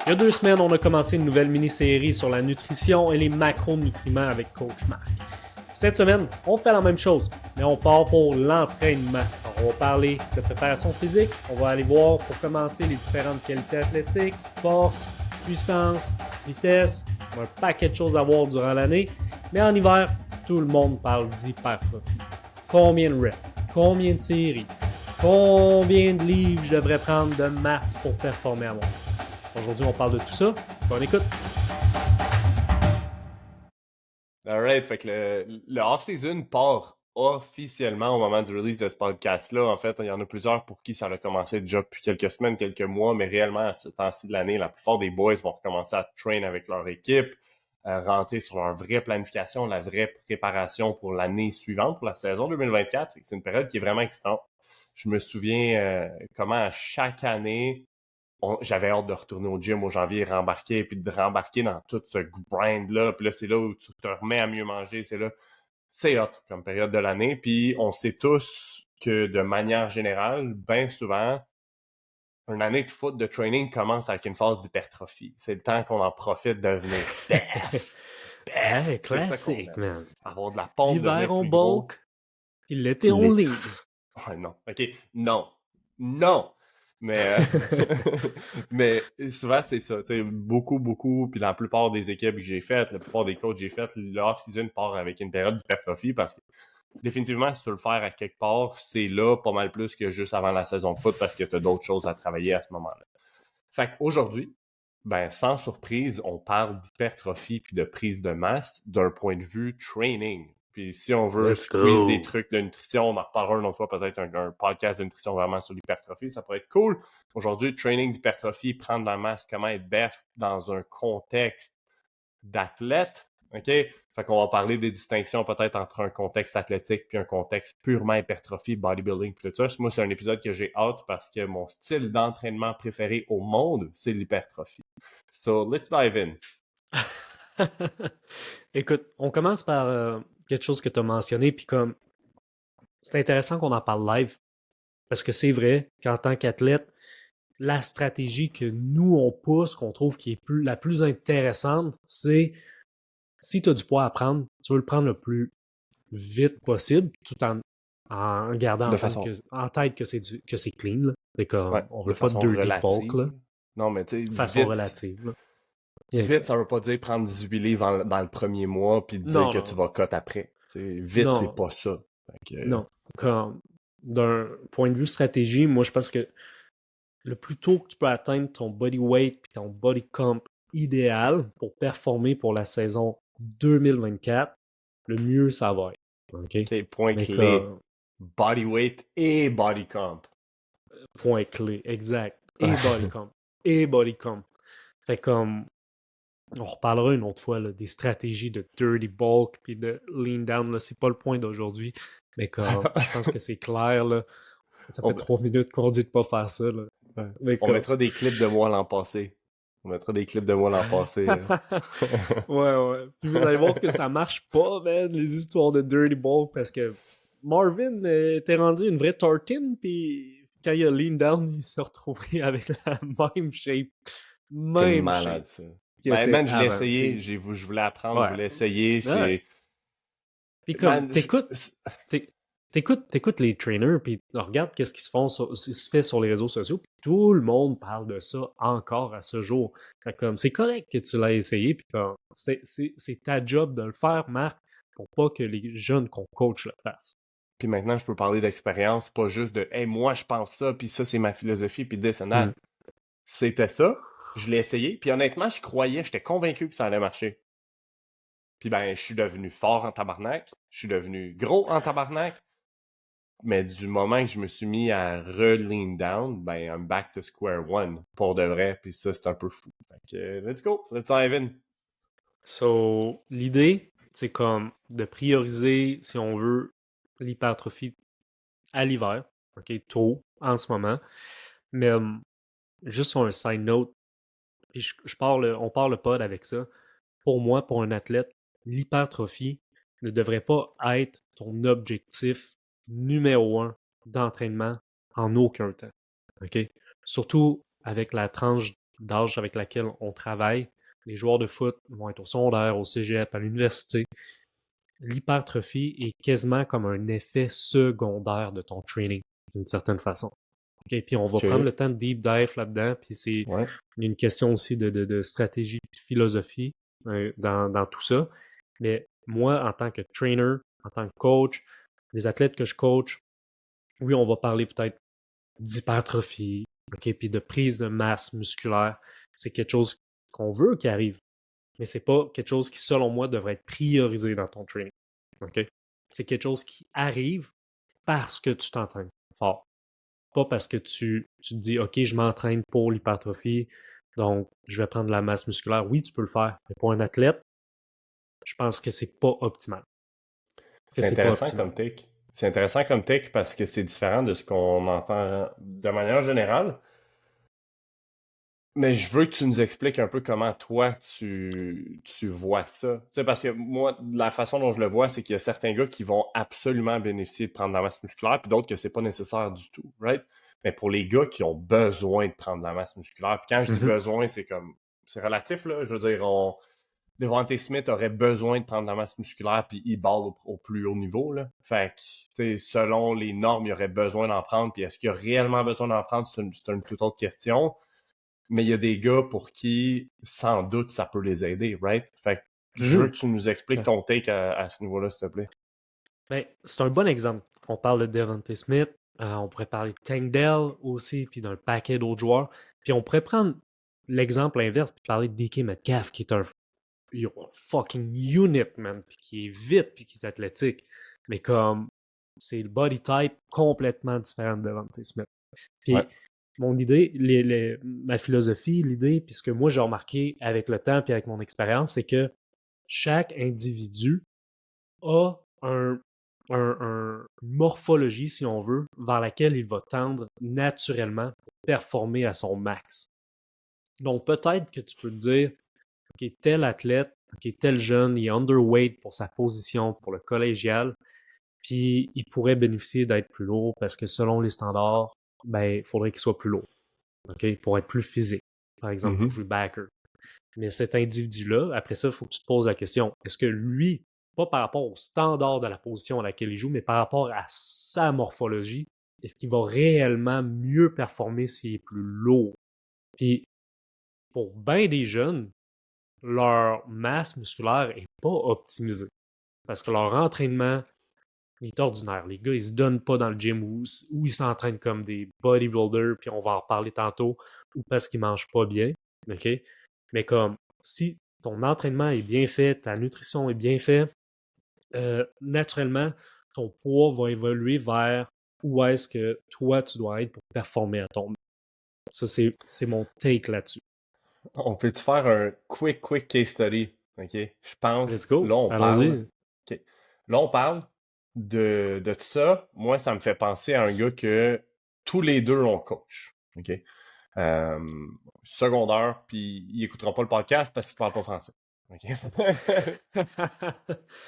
Il y a 2 semaines, on a commencé une nouvelle mini-série sur la nutrition et les macronutriments avec Coach Marc. Cette semaine, on fait la même chose, mais on part pour l'entraînement. Alors, on va parler de préparation physique, on va aller voir pour commencer les différentes qualités athlétiques, force, puissance, vitesse, un paquet de choses à voir durant l'année. Mais en hiver, tout le monde parle d'hypertrophie. Combien de reps? Combien de séries? Combien de livres je devrais prendre de masse pour performer à mon max? Aujourd'hui, on parle de tout ça. Bonne écoute! Alright, fait que le off-season part officiellement au moment du release de ce podcast-là. En fait, il y en a plusieurs pour qui ça a commencé déjà depuis quelques semaines, quelques mois, mais réellement, à ce temps-ci de l'année, la plupart des boys vont recommencer à train avec leur équipe, rentrer sur leur vraie planification, la vraie préparation pour l'année suivante, pour la saison 2024. C'est une période qui est vraiment excitante. Je me souviens comment à chaque année, j'avais hâte de retourner au gym au janvier, rembarquer, puis de rembarquer dans tout ce grind-là. Puis là, c'est là où tu te remets à mieux manger. C'est hot comme période de l'année. Puis on sait tous que de manière générale, bien souvent, une année de foot, de training commence avec une phase d'hypertrophie. C'est le temps qu'on en profite de devenir BEF. Hey, C'est ça qu'on classique, aime. man. Avoir de la pompe, L'hiver, devenir on plus gros. bulk, puis l'été, on lead. Oh non. OK. Non. Non. Mais, mais souvent, c'est ça. Beaucoup, puis la plupart des équipes que j'ai faites, la plupart des coachs que j'ai faites, l'off-season part avec une période d'hypertrophie parce que définitivement, si tu veux le faire à quelque part, c'est là pas mal plus que juste avant la saison de foot parce que tu as d'autres choses à travailler à ce moment-là. Fait qu'aujourd'hui, ben, sans surprise, on parle d'hypertrophie puis de prise de masse d'un point de vue training. Puis si on veut Let's squeeze go. des trucs de nutrition, on en reparlera une autre fois, peut-être un podcast de nutrition vraiment sur l'hypertrophie, ça pourrait être cool. Aujourd'hui, training d'hypertrophie, prendre la masse, comment être BEF dans un contexte d'athlète, OK? Fait qu'on va parler des distinctions peut-être entre un contexte athlétique puis un contexte purement hypertrophie, bodybuilding, puis tout ça. Moi, c'est un épisode que j'ai hâte parce que mon style d'entraînement préféré au monde, c'est l'hypertrophie. So, let's dive in. Écoute, on commence par quelque chose que tu as mentionné, puis comme c'est intéressant qu'on en parle live, parce que c'est vrai qu'en tant qu'athlète, la stratégie que nous, on pousse, qu'on trouve qui est la plus intéressante, c'est si tu as du poids à prendre, tu veux le prendre le plus vite possible, tout en gardant De façon, en tête que c'est clean. Là. C'est comme, ouais, on de veut pas de façon dirty bulk, là, relative. Non, mais tu sais, de façon relative. Là. vite, ça veut pas dire prendre 18 livres dans le premier mois puis dire Non, que non, tu non. vas cut après. Vite, c'est Non, pas ça. Fait que, non. Comme, d'un point de vue stratégie, moi, je pense que le plus tôt que tu peux atteindre ton body weight et ton body comp idéal pour performer pour la saison 2024, le mieux ça va être. OK? OK, point Mais clé. comme, Body weight et body comp. point clé, exact. Et body comp. Et body comp. Fait comme, on reparlera une autre fois là, des stratégies de dirty bulk puis de lean down. Là, c'est pas le point d'aujourd'hui. Mais comme, je pense que c'est clair. Là, ça fait on, 3 minutes qu'on dit de pas faire ça. Là. Mais on comme, mettra des clips de moi l'an passé. On mettra des clips de moi l'an passé. ouais, ouais. Puis vous allez voir que ça marche pas, man, les histoires de dirty bulk, parce que Marvin était rendu une vraie tartine, puis quand il a lean down, il s'est retrouvé avec la même shape. C'est Même shape malade, ça. qui Ben, était man, je l'ai avant. essayé. Je voulais apprendre, je Ouais. voulais essayer. Ouais. C'est. Puis comme, Man, t'écoutes les trainers, puis regarde qu'est-ce qui se fait sur les réseaux sociaux, puis tout le monde parle de ça encore à ce jour. Fait comme, c'est correct que tu l'aies essayé, puis comme, c'est ta job de le faire, Marc, pour pas que les jeunes qu'on coach le fassent. Puis maintenant, je peux parler d'expérience, pas juste de hey, moi, je pense ça, puis ça, c'est ma philosophie, puis this and that. C'était ça. Je l'ai essayé, puis honnêtement, je croyais, j'étais convaincu que ça allait marcher. Puis ben, je suis devenu fort en tabarnak, je suis devenu gros en tabarnak, mais du moment que je me suis mis à re-lean down, ben, I'm back to square one, pour de vrai, puis ça, c'est un peu fou. Fait que, let's go, let's dive in. So, l'idée, c'est comme de prioriser, si on veut, l'hypertrophie à l'hiver, ok, tôt, en ce moment. Mais juste sur un side note, puis on part le pod avec ça. Pour moi, pour un athlète, l'hypertrophie ne devrait pas être ton objectif numéro un d'entraînement en aucun temps. OK? Surtout avec la tranche d'âge avec laquelle on travaille. Les joueurs de foot vont être au secondaire, au cégep, à l'université. L'hypertrophie est quasiment comme un effet secondaire de ton training, d'une certaine façon. Okay? Puis on va prendre le Ok. temps de deep dive là-dedans, puis c'est Ouais. une question aussi de stratégie et de philosophie dans tout ça. Mais moi, en tant que trainer, en tant que coach, les athlètes que je coach, oui, on va parler peut-être d'hypertrophie, ok, puis de prise de masse musculaire. C'est quelque chose qu'on veut qui arrive, mais c'est pas quelque chose qui, selon moi, devrait être priorisé dans ton training. Ok? C'est quelque chose qui arrive parce que tu t'entraînes fort. Pas parce que tu te dis, OK, je m'entraîne pour l'hypertrophie, donc je vais prendre de la masse musculaire. Oui, tu peux le faire, mais pour un athlète, je pense que c'est pas optimal. Que C'est c'est pas intéressant optimal. comme take. C'est intéressant comme take parce que c'est différent de ce qu'on entend de manière générale. Mais je veux que tu nous expliques un peu comment toi tu vois ça. Tu sais, parce que moi, la façon dont je le vois, c'est qu'il y a certains gars qui vont absolument bénéficier de prendre de la masse musculaire, puis d'autres que c'est pas nécessaire du tout, right? Mais pour les gars qui ont besoin de prendre de la masse musculaire, puis quand je dis Mhm. besoin, c'est relatif, là. Je veux dire, Devontae Smith aurait besoin de prendre de la masse musculaire, puis il balle au plus haut niveau, là. Fait que, tu sais, selon les normes, il aurait besoin d'en prendre, puis est-ce qu'il a réellement besoin d'en prendre, c'est une toute autre question. Mais il y a des gars pour qui, sans doute, ça peut les aider, right? Fait que je veux Mhm. que tu nous expliques ton take à ce niveau-là, s'il te plaît. Ben, c'est un bon exemple. On parle de Devontae Smith, on pourrait parler de Tank Dell aussi, puis d'un paquet d'autres joueurs. Puis on pourrait prendre l'exemple inverse, puis parler de DK Metcalf, qui est un fucking unit, man, puis qui est vite, puis qui est athlétique. Mais comme, c'est le body type complètement différent de Devontae Smith. Ouais. Puis mon idée, ma philosophie, l'idée, puis ce que moi j'ai remarqué avec le temps puis avec mon expérience, c'est que chaque individu a une morphologie, si on veut, vers laquelle il va tendre naturellement pour performer à son max. Donc peut-être que tu peux te dire, OK, tel athlète, OK, tel jeune, il est underweight pour sa position, pour le collégial, puis il pourrait bénéficier d'être plus lourd parce que selon les standards, ben, il faudrait qu'il soit plus lourd, OK, pour être plus physique, par exemple, pour Mhm. jouer backer. Mais cet individu-là, après ça, il faut que tu te poses la question, est-ce que lui, pas par rapport au standard de la position à laquelle il joue, mais par rapport à sa morphologie, est-ce qu'il va réellement mieux performer s'il est plus lourd? Puis, pour bien des jeunes, leur masse musculaire est pas optimisée. Parce que leur entraînement est ordinaire. Les gars, ils se donnent pas dans le gym où ils s'entraînent comme des bodybuilders, puis on va en reparler tantôt, ou parce qu'ils mangent pas bien. OK? Mais comme si ton entraînement est bien fait, ta nutrition est bien faite, naturellement, ton poids va évoluer vers où est-ce que toi tu dois être pour performer à ton mieux. Ça, c'est mon take là-dessus. On peut-tu faire un quick case study? OK? Je Let's pense, go. là, on parle. Allons-y. OK. Là, on parle de ça. Moi, ça me fait penser à un gars que tous les deux, on coach. OK? Euh, Secondaire, puis il écoutera pas le podcast parce qu'il parle pas français. OK?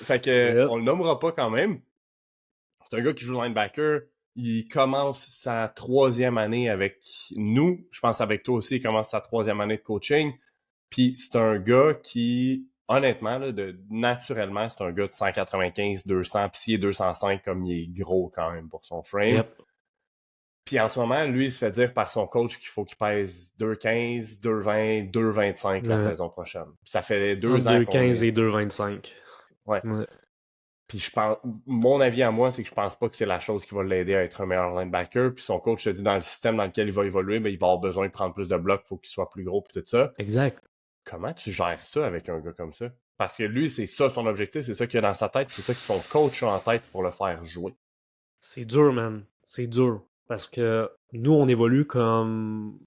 Fait que, Yep. on le nommera pas quand même. C'est un gars qui joue linebacker. Il commence sa troisième année avec nous. Je pense avec toi aussi, il commence sa troisième année de coaching. Puis c'est un gars qui, honnêtement, là, naturellement, c'est un gars de 195, 200. Puis s'il est 205, comme il est gros quand même pour son frame. Yep. Puis en ce moment, lui, il se fait dire par son coach qu'il faut qu'il pèse 2,15, 2,20, 2,25 la Ouais. saison prochaine. Puis ça fait Entre 2 ans qu'on 2,15 est... et 2,25. Ouais. Ouais. Puis je pense, mon avis à moi, c'est que je pense pas que c'est la chose qui va l'aider à être un meilleur linebacker. Puis son coach te dit dans le système dans lequel il va évoluer, ben, il va avoir besoin de prendre plus de blocs, il faut qu'il soit plus gros, puis tout ça. Exact. Comment tu gères ça avec un gars comme ça? Parce que lui, c'est ça son objectif, c'est ça qu'il a dans sa tête, c'est ça que son coach a en tête pour le faire jouer. C'est dur, man. C'est dur. Parce que nous, on évolue comme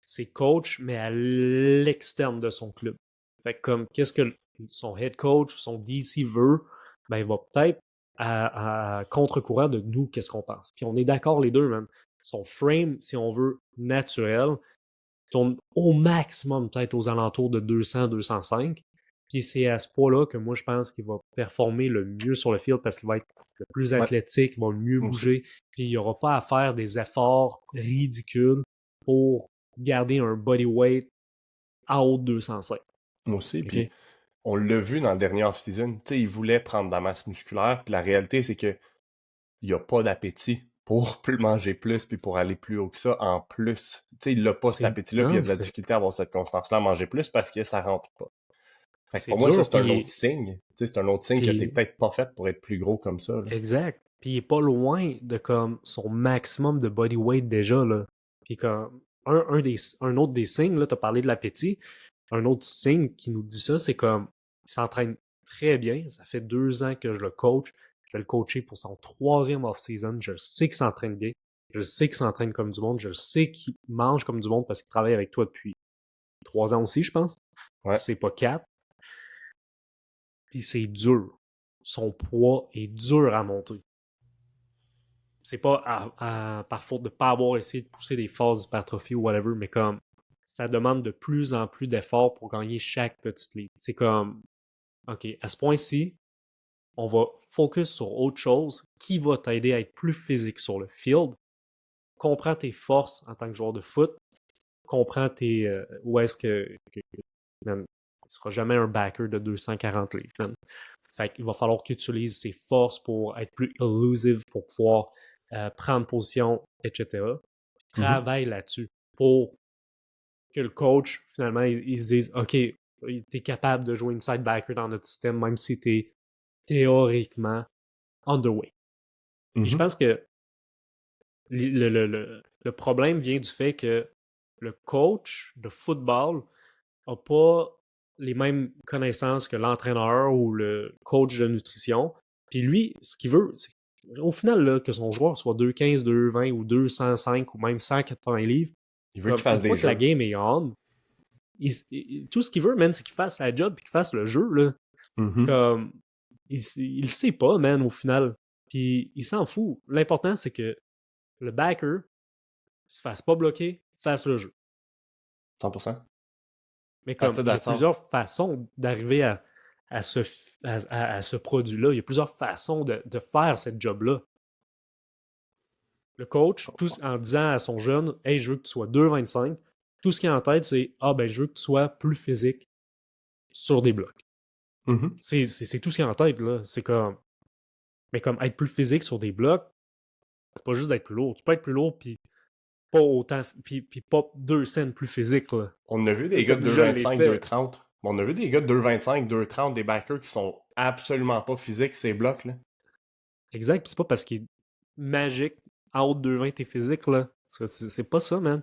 ses coachs, mais à l'externe de son club. Fait que comme, qu'est-ce que son head coach, son DC veut, ben, il va peut-être à contre-courant de nous, qu'est-ce qu'on pense. Puis on est d'accord les deux, man. Son frame, si on veut, naturel, tourne au maximum peut-être aux alentours de 200, 205. Puis c'est à ce poids-là que moi, je pense qu'il va performer le mieux sur le field parce qu'il va être le plus Ouais, athlétique, il va le mieux moi aussi. bouger, puis il n'y aura pas à faire des efforts ridicules pour garder un body weight en haut de 205. Moi aussi, OK? puis on l'a vu dans le dernier off-season. Tu sais, il voulait prendre de la masse musculaire, puis la réalité, c'est que il n'y a pas d'appétit pour plus manger plus, puis pour aller plus haut que ça en plus. Tu sais, il n'a pas cet appétit-là, puis il a de la difficulté à avoir cette constance-là à manger plus parce que ça rentre pas. Fait que c'est pour moi, ça, dur, c'est un autre signe. Tu sais, c'est un autre signe que t'es peut-être pas fait pour être plus gros comme ça. Là. Exact. Puis il est pas loin de comme son maximum de body weight déjà, là. Puis comme un autre des signes, là, t'as parlé de l'appétit. Un autre signe qui nous dit ça, c'est comme il s'entraîne très bien. Ça fait 2 ans que je le coach. Je vais le coacher pour son 3e off-season. Je sais qu'il s'entraîne bien. Je sais qu'il s'entraîne comme du monde. Je sais qu'il mange comme du monde parce qu'il travaille avec toi depuis 3 ans aussi, je pense. Ouais. C'est pas 4. Puis c'est dur. Son poids est dur à monter. C'est pas par faute de pas avoir essayé de pousser des phases d'hypertrophie ou whatever, mais comme ça demande de plus en plus d'efforts pour gagner chaque petite ligne. C'est comme, OK, à ce point-ci, on va focus sur autre chose qui va t'aider à être plus physique sur le field. Comprends tes forces en tant que joueur de foot. Comprends où est-ce que man, tu ne seras jamais un backer de 240 livres. Man. Fait qu'il va falloir que tu utilises ses forces pour être plus elusive, pour pouvoir prendre position, etc. Travaille là-dessus pour que le coach, finalement, il se dise OK, tu es capable de jouer inside backer dans notre système, même si tu es théoriquement underweight. Et je pense que le problème vient du fait que le coach de football n'a pas les mêmes connaissances que l'entraîneur ou le coach de nutrition. Puis lui, ce qu'il veut, c'est au final, là, que son joueur soit 215, 220 ou 205 ou même 180 livres, il veut qu'il fasse une fois des que la jeux. game est on, tout ce qu'il veut, man, c'est qu'il fasse sa job et qu'il fasse le jeu. Là. Comme, il sait pas, man, au final. Puis il s'en fout. L'important, c'est que le backer se fasse pas bloquer, fasse le jeu. 100%. Mais comme il y a plusieurs façons d'arriver à ce produit-là, il y a plusieurs façons de faire cette job-là. Le coach, en disant à son jeune, hey, je veux que tu sois 2,25, tout ce qu'il a en tête, c'est ben, je veux que tu sois plus physique sur des blocs. C'est tout ce qu'il a en tête, là. C'est comme. Mais comme être plus physique sur des blocs, c'est pas juste d'être plus lourd. Tu peux être plus lourd, puis pas autant, puis pas 2 cents plus physique, là. On a vu des gars de 2,25, 2,30. On a vu des gars de 2,25, 2,30, des backers qui sont absolument pas physiques, ces blocs-là. Exact, puis c'est pas parce qu'il est magique, en haut de 2,20, t'es physique, là. C'est pas ça, man.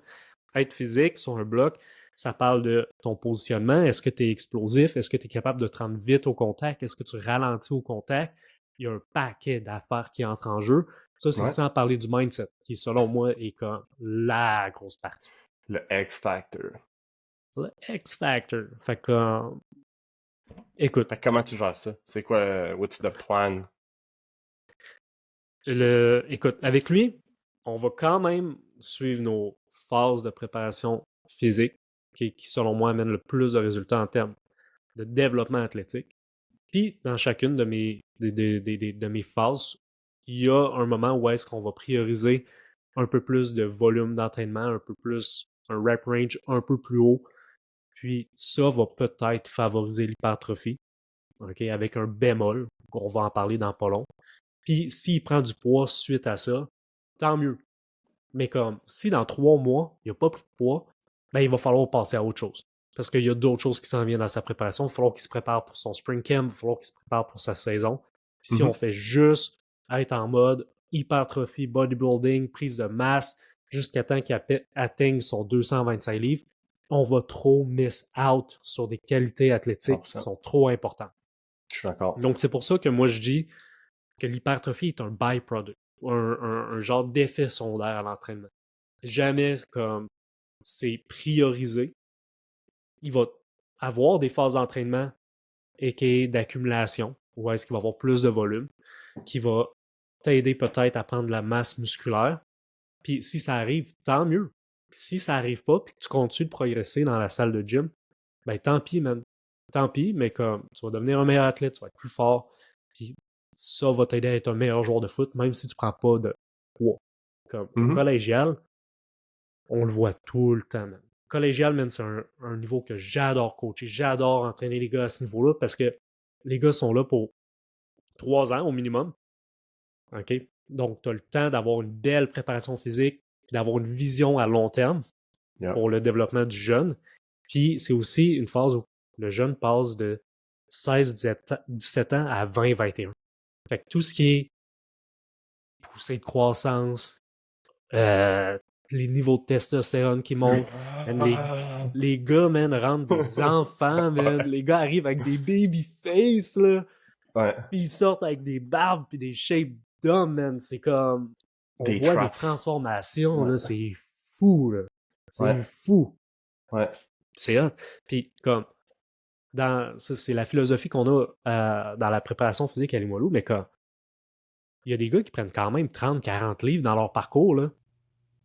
Être physique sur un bloc, ça parle de ton positionnement. Est-ce que tu es explosif? Est-ce que tu es capable de te rendre vite au contact? Est-ce que tu ralentis au contact? Il y a un paquet d'affaires qui entrent en jeu. Ça, c'est sans parler du mindset, qui, selon moi, est comme la grosse partie. Le X-Factor. Le X-Factor. Fait que, écoute. Fait que comment tu gères ça? C'est quoi, what's the plan? Écoute, avec lui, on va quand même suivre nos phases de préparation physique qui selon moi, amènent le plus de résultats en termes de développement athlétique. Puis, dans chacune de mes phases, il y a un moment où est-ce qu'on va prioriser un peu plus de volume d'entraînement, un peu plus, un rep range un peu plus haut. Puis, ça va peut-être favoriser l'hypertrophie, okay, avec un bémol, on va en parler dans pas long. Puis, s'il prend du poids suite à ça, tant mieux. Mais comme, si dans 3 mois, il n'a pas pris de poids, ben, il va falloir passer à autre chose. Parce qu'il y a d'autres choses qui s'en viennent dans sa préparation. Il va falloir qu'il se prépare pour son spring camp, il va falloir qu'il se prépare pour sa saison. Puis si on fait juste être en mode hypertrophie, bodybuilding, prise de masse, jusqu'à temps qu'il atteigne son 225 livres, on va trop miss out sur des qualités athlétiques 100%. qui sont trop importantes. Je suis d'accord. Donc, c'est pour ça que moi, je dis que l'hypertrophie est un byproduct, un genre d'effet secondaire à l'entraînement. Jamais comme c'est priorisé. Il va avoir des phases d'entraînement et d'accumulation, où est-ce qu'il va avoir plus de volume, qui va t'aider peut-être à prendre de la masse musculaire. Puis si ça arrive, tant mieux. Puis si ça arrive pas, puis que tu continues de progresser dans la salle de gym, ben tant pis, man. Tant pis, mais comme tu vas devenir un meilleur athlète, tu vas être plus fort, puis ça va t'aider à être un meilleur joueur de foot, même si tu prends pas de poids. Comme au collégial, On le voit tout le temps, man. Collégial, man, c'est un niveau que j'adore coacher. J'adore entraîner les gars à ce niveau-là parce que les gars sont là pour 3 ans au minimum. OK? Donc, tu as le temps d'avoir une belle préparation physique, puis d'avoir une vision à long terme Yeah. pour le développement du jeune. Puis, c'est aussi une phase où le jeune passe de 16-17 ans à 20-21. Fait que tout ce qui est poussée de croissance, les niveaux de testostérone qui montent, man, les gars, man, rendent des enfants, man. Les gars arrivent avec des baby face, là. Ouais. Puis ils sortent avec des barbes puis des shapes d'hommes, man. C'est comme... On Des voit des traps. transformations, Ouais. là. C'est fou, là. C'est Ouais. fou. Ouais. C'est hot. Puis comme... Ça, c'est la philosophie qu'on a dans la préparation physique à Limoilou, mais comme... Il y a des gars qui prennent quand même 30-40 livres dans leur parcours, là.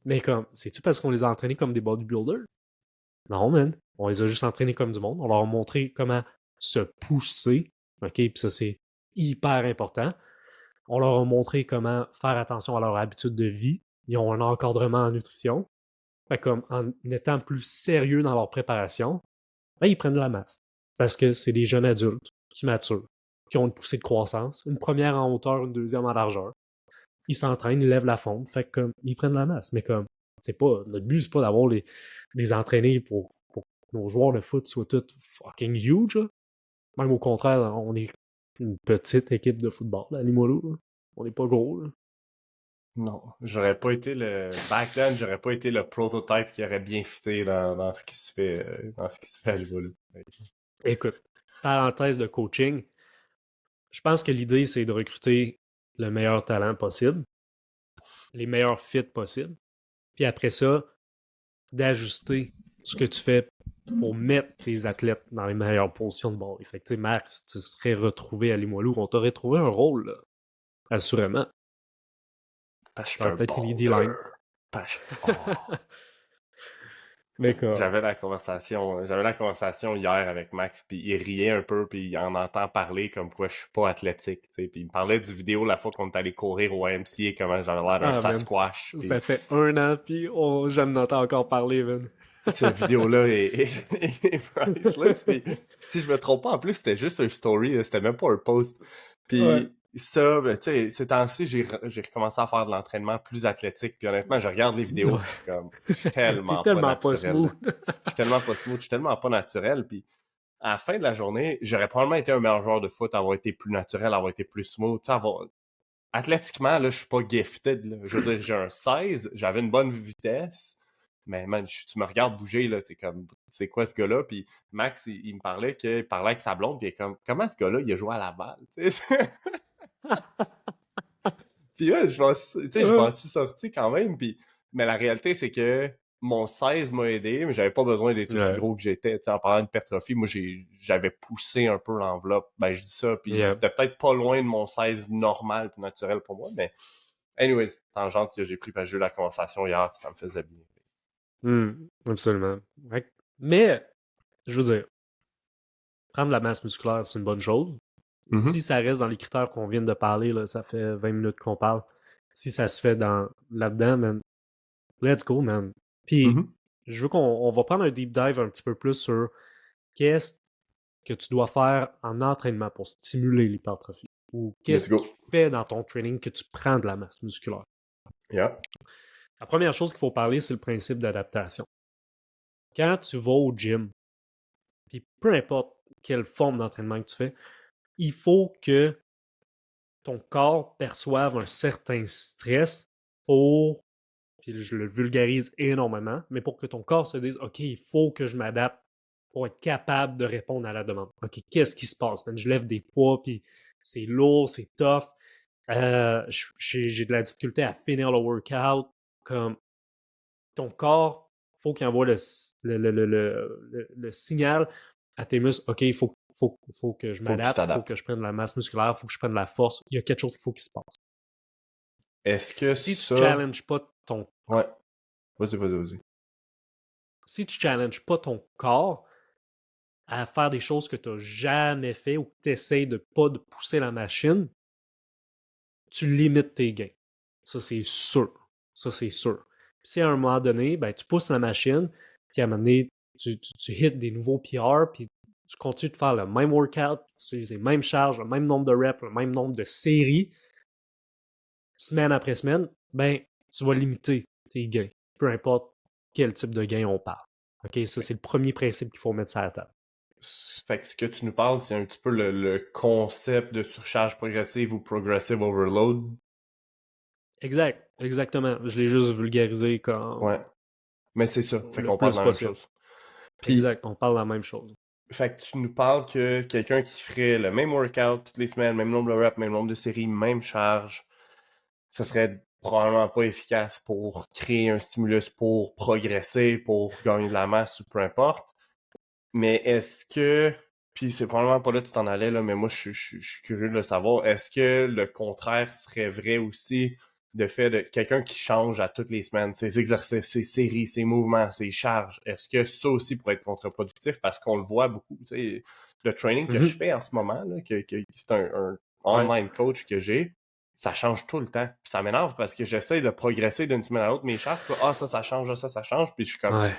Mais comme... C'est-tu parce qu'on les a entraînés comme des bodybuilders? Non, man. On les a juste entraînés comme du monde. On leur a montré comment se pousser. OK? Puis ça, c'est hyper important. On leur a montré comment faire attention à leur habitude de vie. Ils ont un encadrement en nutrition. Fait comme en étant plus sérieux dans leur préparation, ben, ils prennent de la masse. Parce que c'est des jeunes adultes qui maturent, qui ont une poussée de croissance, une première en hauteur, une deuxième en largeur. Ils s'entraînent, ils lèvent la fonte, fait que comme ils prennent de la masse. Mais comme c'est pas. Notre but, c'est pas d'avoir les entraînés pour que nos joueurs de foot soient tous fucking huge. Là. Même au contraire, on est une petite équipe de football à Limoilou. Là. On n'est pas gros. Là. Non, j'aurais pas été le back then, j'aurais pas été le prototype qui aurait bien fité dans ce qui se fait dans ce qui se fait à Limoilou. Écoute, parenthèse de coaching, je pense que l'idée c'est de recruter le meilleur talent possible, les meilleurs fits possibles, puis après ça, d'ajuster ce que tu fais pour mettre tes athlètes dans les meilleures positions de bord. Fait que, Max, tu serais retrouvé à Limoilou, on t'aurait trouvé un rôle, là, assurément. Parce que je suis T'aurais un peut-être une D-line. Mais quoi? J'avais la conversation hier avec Max, puis il riait un peu, puis il en entend parler comme quoi je suis pas athlétique, tu sais. Puis il me parlait du vidéo la fois qu'on est allé courir au YMCA, comment j'avais l'air d'un Sasquatch. Ça fait 1 an, puis j'en entends encore parler, man. Cette vidéo-là est priceless. Puis, si je me trompe pas, en plus, c'était juste un story, c'était même pas un post. Puis ça, ben, tu sais, ces temps-ci, j'ai recommencé à faire de l'entraînement plus athlétique. Puis honnêtement, je regarde les vidéos, je suis comme, je suis tellement T'es pas tellement pas naturel. smooth. Je suis tellement pas smooth, je suis tellement pas naturel. Puis à la fin de la journée, j'aurais probablement été un meilleur joueur de foot, avoir été plus naturel, avoir été plus smooth. Tu sais, athlétiquement, là, je suis pas gifted. Là. Je veux dire, j'ai un 16, j'avais une bonne vitesse. Mais man, tu me regardes bouger, là, c'est comme, c'est quoi ce gars-là? Puis Max, il me parlait qu'il parlait avec sa blonde, puis il est comme, comment ce gars-là, il a joué à la balle? Puis là, je m'en suis sorti quand même, puis... mais la réalité, c'est que mon 16 m'a aidé, mais j'avais pas besoin d'être aussi gros que j'étais. En parlant d'hypertrophie, moi, j'avais poussé un peu l'enveloppe. Ben, je dis ça, puis c'était peut-être pas loin de mon 16 normal puis naturel pour moi, mais anyways, tangente que j'ai pris parce que j'ai eu la conversation hier, puis ça me faisait bien. Absolument. Mais, je veux dire, prendre la masse musculaire, c'est une bonne chose. Si ça reste dans les critères qu'on vient de parler, là, ça fait 20 minutes qu'on parle. Si ça se fait là-dedans, man, let's go, man. Puis, je veux qu'on va prendre un deep dive un petit peu plus sur qu'est-ce que tu dois faire en entraînement pour stimuler l'hypertrophie. Ou qu'est-ce qui fait dans ton training que tu prends de la masse musculaire. Yeah. La première chose qu'il faut parler, c'est le principe d'adaptation. Quand tu vas au gym, puis peu importe quelle forme d'entraînement que tu fais, il faut que ton corps perçoive un certain stress pour, puis je le vulgarise énormément, mais pour que ton corps se dise, OK, il faut que je m'adapte pour être capable de répondre à la demande. OK, qu'est-ce qui se passe? Je lève des poids, puis c'est lourd, c'est tough. J'ai de la difficulté à finir le workout. Comme ton corps, il faut qu'il envoie le signal à tes muscles. OK, il faut que je m'adapte, il faut que je prenne de la masse musculaire, il faut que je prenne de la force. Il y a quelque chose qu'il faut qu'il se passe. Est-ce que si tu challenges pas ton... Ouais. Vas-y. Si tu challenges pas ton corps à faire des choses que tu n'as jamais fait ou que tu essaies de pas de pousser la machine, tu limites tes gains. Ça, c'est sûr. Puis si à un moment donné, ben, tu pousses la machine, puis à un moment donné, tu hits des nouveaux PR, puis tu continues de faire le même workout, tu utilises les mêmes charges, le même nombre de reps, le même nombre de séries, semaine après semaine, ben, tu vas limiter tes gains, peu importe quel type de gain on parle. OK? Ça, c'est le premier principe qu'il faut mettre sur la table. Fait que ce que tu nous parles, c'est un petit peu le concept de surcharge progressive ou progressive overload. Exact, exactement. Je l'ai juste vulgarisé comme Ouais. Mais c'est ça. Fait le qu'on parle de plus la même possible. chose. Puis, Exact, on parle de la même chose. fait que tu nous parles que quelqu'un qui ferait le même workout toutes les semaines, même nombre de reps, même nombre de séries, même charge, ça serait probablement pas efficace pour créer un stimulus pour progresser, pour gagner de la masse ou peu importe. Mais est-ce que, puis c'est probablement pas là que tu t'en allais, là, mais moi je suis curieux de le savoir, est-ce que le contraire serait vrai aussi de fait de quelqu'un qui change à toutes les semaines, ses exercices, ses séries, ses mouvements, ses charges, est-ce que ça aussi pourrait être contre-productif parce qu'on le voit beaucoup, tu sais, le training que je fais en ce moment, là, que c'est un Ouais. online coach que j'ai, ça change tout le temps. Puis ça m'énerve parce que j'essaie de progresser d'une semaine à l'autre mes charges, puis, ça change, ça change, puis je suis comme, Ouais.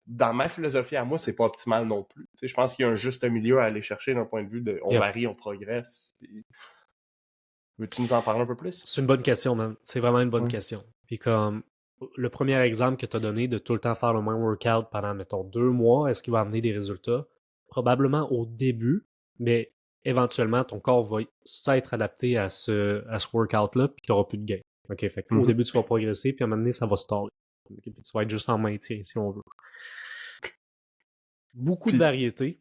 dans ma philosophie à moi, c'est pas optimal non plus. Tu sais, je pense qu'il y a un juste milieu à aller chercher d'un point de vue de on Yep. varie, on progresse. Puis... Veux-tu nous en parler un peu plus? C'est une bonne question, man. C'est vraiment une bonne Ouais. question. Puis comme le premier exemple que tu as donné de tout le temps faire le même workout pendant, mettons, 2 mois, est-ce qu'il va amener des résultats? Probablement au début, mais éventuellement, ton corps va s'être adapté à ce workout-là, puis tu n'auras plus de gain. OK? Fait au début, tu vas progresser, puis à un moment donné, ça va staller. Okay? Puis tu vas être juste en maintien, si on veut. Beaucoup de Puis, variétés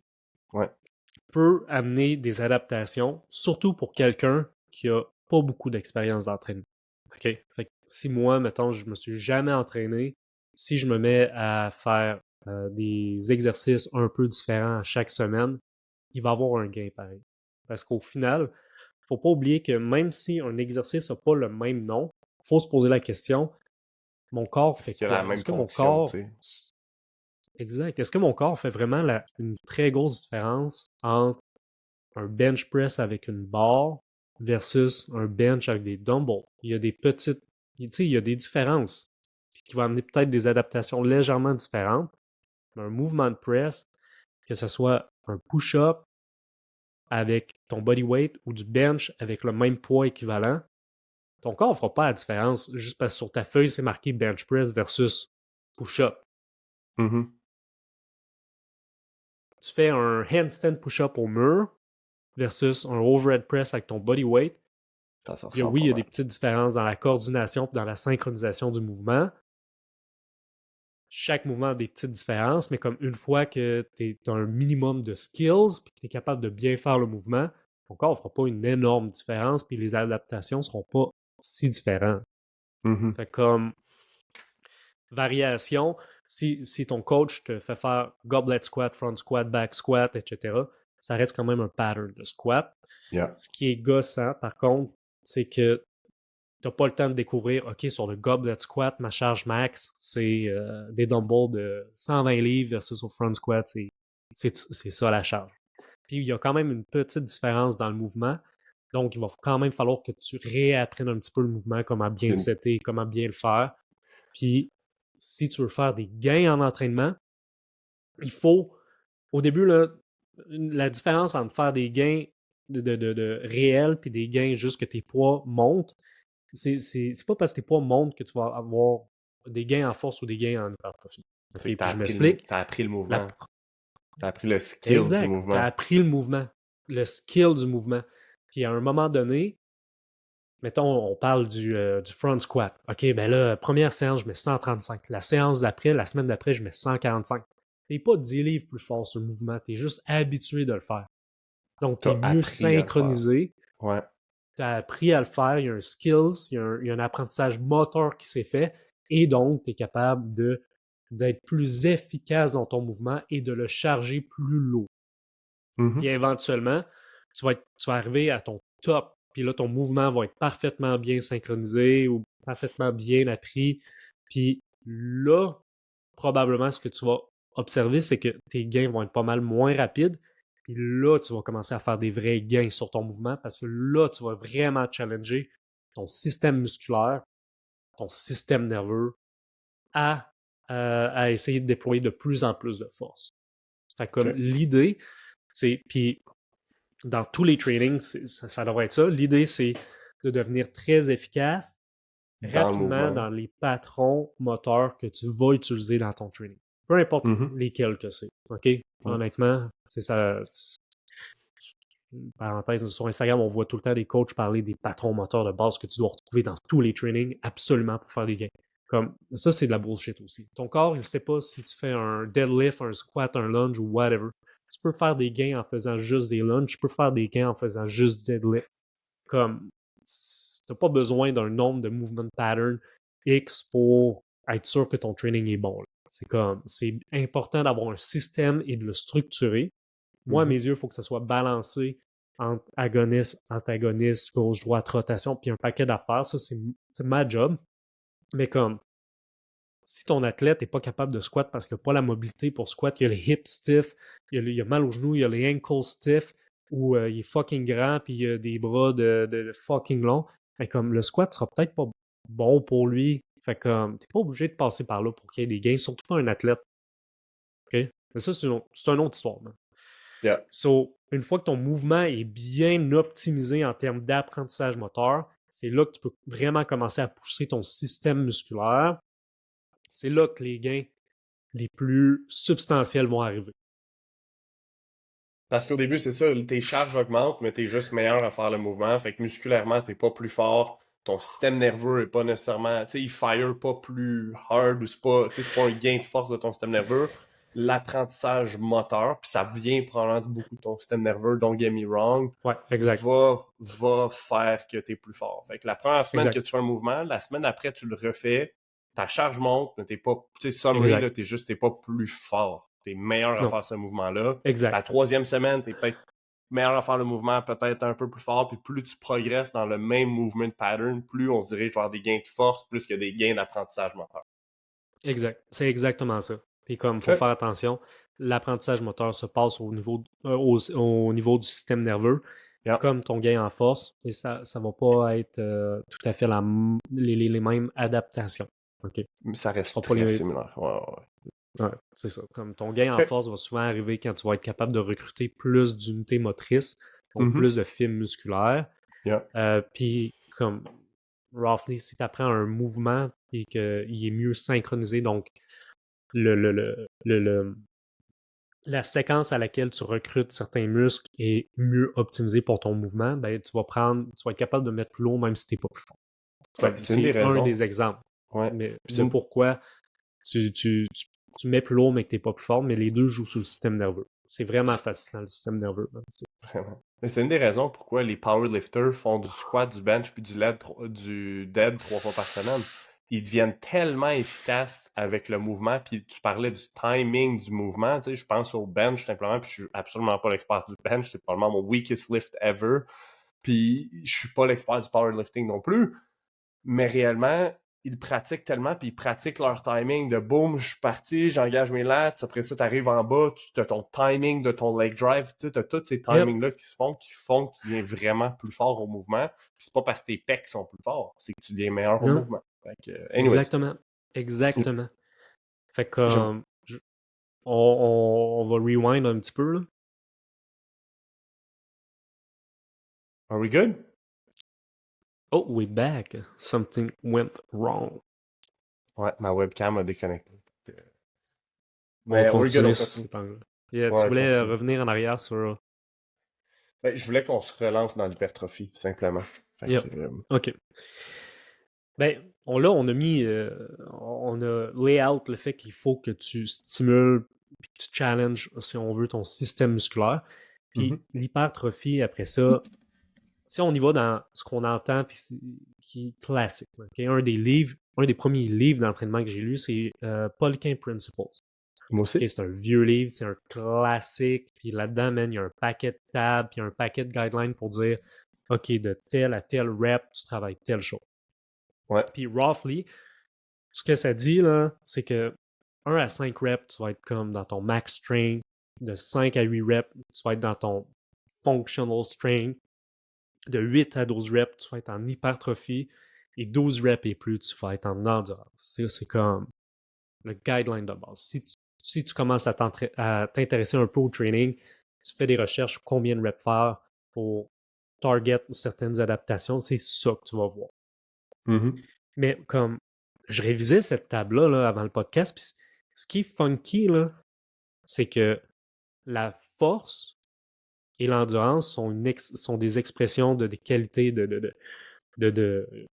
ouais. peut amener des adaptations, surtout pour quelqu'un qui a pas beaucoup d'expérience d'entraînement. OK? Fait que si moi, mettons, je me suis jamais entraîné, si je me mets à faire des exercices un peu différents chaque semaine, il va avoir un gain pareil. Parce qu'au final, faut pas oublier que même si un exercice n'a pas le même nom, faut se poser la question, mon corps Est-ce fait qu'il y a la quoi? même Est-ce que mon fonction, tu corps... sais? Exact. Est-ce que mon corps fait vraiment une très grosse différence entre un bench press avec une barre versus un bench avec des dumbbells? Il y a des petites... Tu sais, il y a des différences qui vont amener peut-être des adaptations légèrement différentes. Un mouvement de press, que ce soit un push-up avec ton body weight ou du bench avec le même poids équivalent, ton corps ne fera pas la différence juste parce que sur ta feuille, c'est marqué bench press versus push-up. Mm-hmm. Tu fais un handstand push-up au mur versus un overhead press avec ton body weight. Ça se Il y a, ressemble oui, pas il y a des mal. petites différences dans la coordination et dans la synchronisation du mouvement. Chaque mouvement a des petites différences, mais comme une fois que tu as un minimum de skills et que tu es capable de bien faire le mouvement, ton corps ne fera pas une énorme différence puis les adaptations ne seront pas si différentes. Mm-hmm. Fait comme variation, si ton coach te fait faire goblet squat, front squat, back squat, etc., ça reste quand même un pattern de squat. Yeah. Ce qui est gossant, par contre, c'est que tu n'as pas le temps de découvrir, OK, sur le goblet squat, ma charge max, c'est des dumbbells de 120 livres versus au front squat, c'est ça la charge. Puis il y a quand même une petite différence dans le mouvement. Donc, il va quand même falloir que tu réapprennes un petit peu le mouvement, comment bien le setter, comment bien le faire. Puis, si tu veux faire des gains en entraînement, il faut, au début, là, la différence entre faire des gains de réels puis des gains juste que tes poids montent, c'est pas parce que tes poids montent que tu vas avoir des gains en force ou des gains en hypertrophie. OK, C'est que puis je m'explique. t'as appris le La... mouvement. T'as appris le skill du Exact. Tu as mouvement. appris le mouvement, le skill du mouvement. Puis à un moment donné, mettons, on parle du front squat. OK, ben là, première séance, je mets 135. La séance d'après, la semaine d'après, je mets 145. T'es pas 10 livres plus fort sur le mouvement, t'es juste habitué de le faire. Donc, t'es T'as mieux appris à le faire. synchronisé, Ouais. t'as appris à le faire, il y a un skills, il y a un apprentissage moteur qui s'est fait, et donc, t'es capable d'être plus efficace dans ton mouvement et de le charger plus lourd. Mm-hmm. Puis éventuellement, tu vas arriver à ton top. Puis là, ton mouvement va être parfaitement bien synchronisé ou parfaitement bien appris. Puis là, probablement, ce que tu vas observer, c'est que tes gains vont être pas mal moins rapides. Puis là, tu vas commencer à faire des vrais gains sur ton mouvement parce que là, tu vas vraiment challenger ton système musculaire, ton système nerveux, à essayer de déployer de plus en plus de force. Fait que comme Ok. l'idée, c'est, puis dans tous les trainings, ça devrait être ça. L'idée, c'est de devenir très efficace Dans le rapidement mouvement. dans les patrons moteurs que tu vas utiliser dans ton training. Peu importe Mhm. lesquels que c'est. OK? Ouais. Honnêtement, c'est ça. Parenthèse, sur Instagram, on voit tout le temps des coachs parler des patrons moteurs de base que tu dois retrouver dans tous les trainings absolument pour faire des gains. Comme ça, c'est de la bullshit aussi. Ton corps, il ne sait pas si tu fais un deadlift, un squat, un lunge ou whatever. Tu peux faire des gains en faisant juste des lunges, tu peux faire des gains en faisant juste du deadlift. Comme tu n'as pas besoin d'un nombre de movement pattern X pour être sûr que ton training est bon. C'est important d'avoir un système et de le structurer. Moi, à mes Mhm. yeux, il faut que ça soit balancé entre agoniste, antagoniste, gauche, droite, rotation, puis un paquet d'affaires. Ça, c'est ma job. Mais comme, si ton athlète n'est pas capable de squat parce qu'il n'a pas la mobilité pour squat, il a les hips stiff, il a mal aux genoux, il a les ankles stiff, ou il est fucking grand, puis il a des bras de fucking longs. Fait comme, le squat sera peut-être pas bon pour lui. Fait comme, t'es pas obligé de passer par là pour qu'il y ait des gains, surtout pas un athlète. OK? Mais ça, c'est une autre histoire. Man. Yeah. So, une fois que ton mouvement est bien optimisé en termes d'apprentissage moteur, c'est là que tu peux vraiment commencer à pousser ton système musculaire. C'est là que les gains les plus substantiels vont arriver. Parce qu'au début, c'est ça, tes charges augmentent, mais t'es juste meilleur à faire le mouvement. Fait que musculairement, t'es pas plus fort. Ton système nerveux est pas nécessairement, tu sais, il fire pas plus hard ou c'est pas un gain de force de ton système nerveux. L'apprentissage moteur, puis ça vient probablement de beaucoup de ton système nerveux, don't get me wrong, Ouais, exact. va faire que t'es plus fort. Fait que la première semaine que Exact. tu fais un mouvement, la semaine après, tu le refais, ta charge monte, mais t'es pas, tu sais, summary, là, Exact. t'es pas plus fort. T'es meilleur à Non. faire ce mouvement-là. La Exact. troisième semaine, t'es peut-être meilleur à faire le mouvement, peut-être un peu plus fort, puis plus tu progresses dans le même movement pattern, plus on se dirige vers des gains de force, plus que des gains d'apprentissage moteur. Exact. C'est exactement ça. Puis comme, il faut OK. faire attention, l'apprentissage moteur se passe au niveau du système nerveux, Yeah. comme ton gain en force, et ça ne va pas être tout à fait les mêmes adaptations. OK? Mais ça Ce reste sera pas très les, similaire. Ouais, ouais, Ouais, c'est ça. Comme ton gain en OK. force va souvent arriver quand tu vas être capable de recruter plus d'unités motrices, donc Mhm. plus de fibres musculaires. Yeah. Puis, comme roughly, si tu apprends un mouvement et qu'il est mieux synchronisé, donc le, le, le, le- le- la séquence à laquelle tu recrutes certains muscles est mieux optimisée pour ton mouvement, ben, tu vas être capable de mettre plus lourd même si tu n'es pas plus fort. Ben, Comme, c'est une des c'est un raisons. des exemples Ouais. mais, Puis de pourquoi tu mets plus lourd, mais que t'es pas plus fort, mais les deux jouent sur le système nerveux. C'est vraiment fascinant, le système nerveux. Man. vraiment. Mais c'est une des raisons pourquoi les powerlifters font du squat, du bench puis du dead 3 fois par semaine. Ils deviennent tellement efficaces avec le mouvement. Puis tu parlais du timing du mouvement. Tu sais, je pense au bench simplement. Puis je suis absolument pas l'expert du bench. C'est probablement mon weakest lift ever. Puis je suis pas l'expert du powerlifting non plus. Mais réellement, ils pratiquent tellement, puis ils pratiquent leur timing de boum, je suis parti, j'engage mes lats, après ça, tu arrives en bas, tu as ton timing de ton leg drive, tu as tous ces Yep. timings-là qui font que tu deviens vraiment plus fort au mouvement. Puis c'est pas parce que tes pecs sont plus forts, c'est que tu deviens meilleur au Non, mouvement. Fait que, anyways, exactement. Exactement. Fait que, je- on va rewind un petit peu, là. are we good? Oh, we're back. Something went wrong. Ouais, ma webcam a déconnecté. On va Mais we're good, continuer on sur continue. cet angle. Yeah, tu Ouais, voulais continue. revenir en arrière sur... Ben, je voulais qu'on se relance dans l'hypertrophie, simplement. Fait Yep. que, OK. Ben, on a mis... on a lay out le fait qu'il faut que tu stimules puis que tu challenges, si on veut, ton système musculaire. Puis mhm. l'hypertrophie, après ça, si on y va dans ce qu'on entend puis qui est classique. Okay? Un des premiers livres d'entraînement que j'ai lu, c'est Poliquin Principles. Moi aussi. Okay, c'est un vieux livre, c'est un classique. Puis là-dedans, man, il y a un paquet de tables, puis un paquet de guidelines pour dire, OK, de tel à tel rep, tu travailles telle chose. Ouais. Puis roughly, ce que ça dit, là, c'est que 1 à 5 reps, tu vas être comme dans ton max strength. De 5 à 8 reps, tu vas être dans ton functional strength. De 8 à 12 reps, tu vas être en hypertrophie. Et 12 reps et plus, tu vas être en endurance. C'est comme le guideline de base. Si tu commences à t'intéresser un peu au training, tu fais des recherches sur combien de reps faire pour target certaines adaptations, c'est ça que tu vas voir. Mhm. Mais comme je révisais cette table-là là, avant le podcast, puis ce qui est funky, là, c'est que la force et l'endurance sont des expressions de des qualités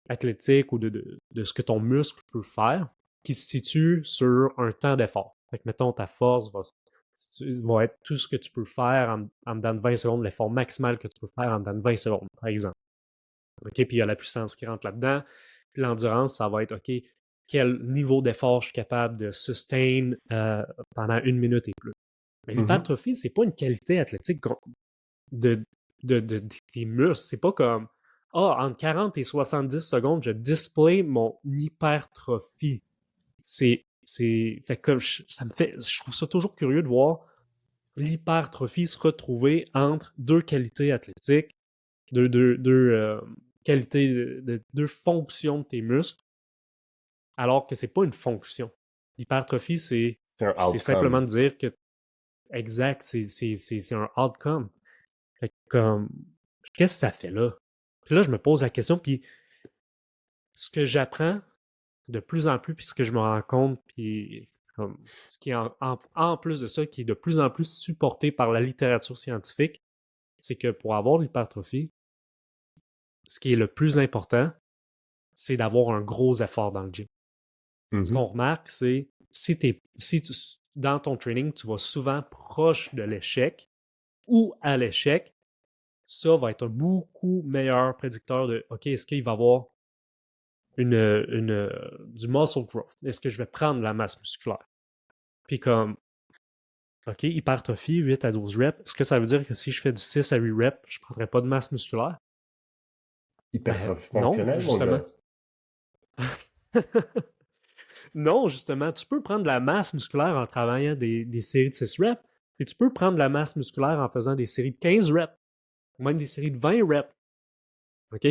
athlétiques ou de ce que ton muscle peut faire qui se situe sur un temps d'effort. Fait que, mettons, ta force va être tout ce que tu peux faire en dedans de 20 secondes, l'effort maximal que tu peux faire en dedans de 20 secondes, par exemple. OK? Puis il y a la puissance qui rentre là-dedans. Puis l'endurance, ça va être, OK, quel niveau d'effort je suis capable de sustain pendant 1 minute et plus. Mais l'hypertrophie, c'est pas une qualité athlétique de, de tes muscles. C'est pas comme, entre 40 et 70 secondes, je display mon hypertrophie. Fait que je trouve ça toujours curieux de voir l'hypertrophie se retrouver entre deux qualités athlétiques, deux qualités, deux fonctions de tes muscles, alors que c'est pas une fonction. L'hypertrophie, C'est un c'est simplement outcome. de dire que, exact, c'est un outcome. Fait que, comme, qu'est-ce que ça fait là? Puis là, je me pose la question, puis ce que j'apprends de plus en plus, puis ce que je me rends compte, puis comme, ce qui est en plus de ça, qui est de plus en plus supporté par la littérature scientifique, c'est que pour avoir l'hypertrophie, ce qui est le plus important, c'est d'avoir un gros effort dans le gym. Ce qu'on remarque, c'est dans ton training, tu vas souvent proche de l'échec ou à l'échec, ça va être un beaucoup meilleur prédicteur de OK, est-ce qu'il va y avoir du muscle growth? Est-ce que je vais prendre de la masse musculaire? Puis comme OK, hypertrophie, 8 à 12 reps, est-ce que ça veut dire que si je fais du 6 à 8 reps, je ne prendrai pas de masse musculaire? Ben Hypertrophie non, fonctionnelle, mon justement. gars. Non, justement, tu peux prendre de la masse musculaire en travaillant des séries de 6 reps, et tu peux prendre de la masse musculaire en faisant des séries de 15 reps, ou même des séries de 20 reps. OK?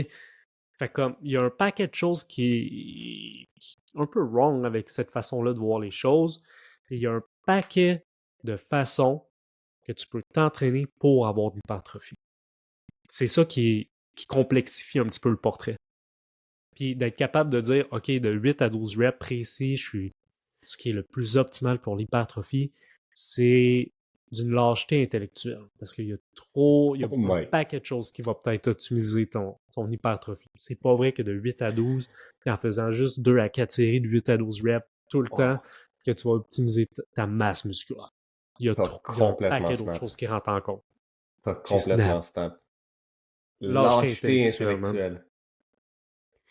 Fait comme, il y a un paquet de choses qui est un peu wrong avec cette façon-là de voir les choses. Et il y a un paquet de façons que tu peux t'entraîner pour avoir de l'hypertrophie. C'est ça qui complexifie un petit peu le portrait. Puis d'être capable de dire, OK, de 8 à 12 reps précis, ce qui est le plus optimal pour l'hypertrophie, c'est d'une lâcheté intellectuelle. Parce qu'il y a Oh un my. paquet de choses qui vont peut-être optimiser ton hypertrophie. C'est pas vrai que de 8 à 12, puis en faisant juste 2 à 4 séries de 8 à 12 reps tout le temps, Wow. que tu vas optimiser ta masse musculaire. T'as Il y a un complètement paquet d'autres snap. choses qui rentrent en compte. T'as J'ai snap. complètement snap. Lâcheté Lâcheté intellectuelle, man. intellectuelle.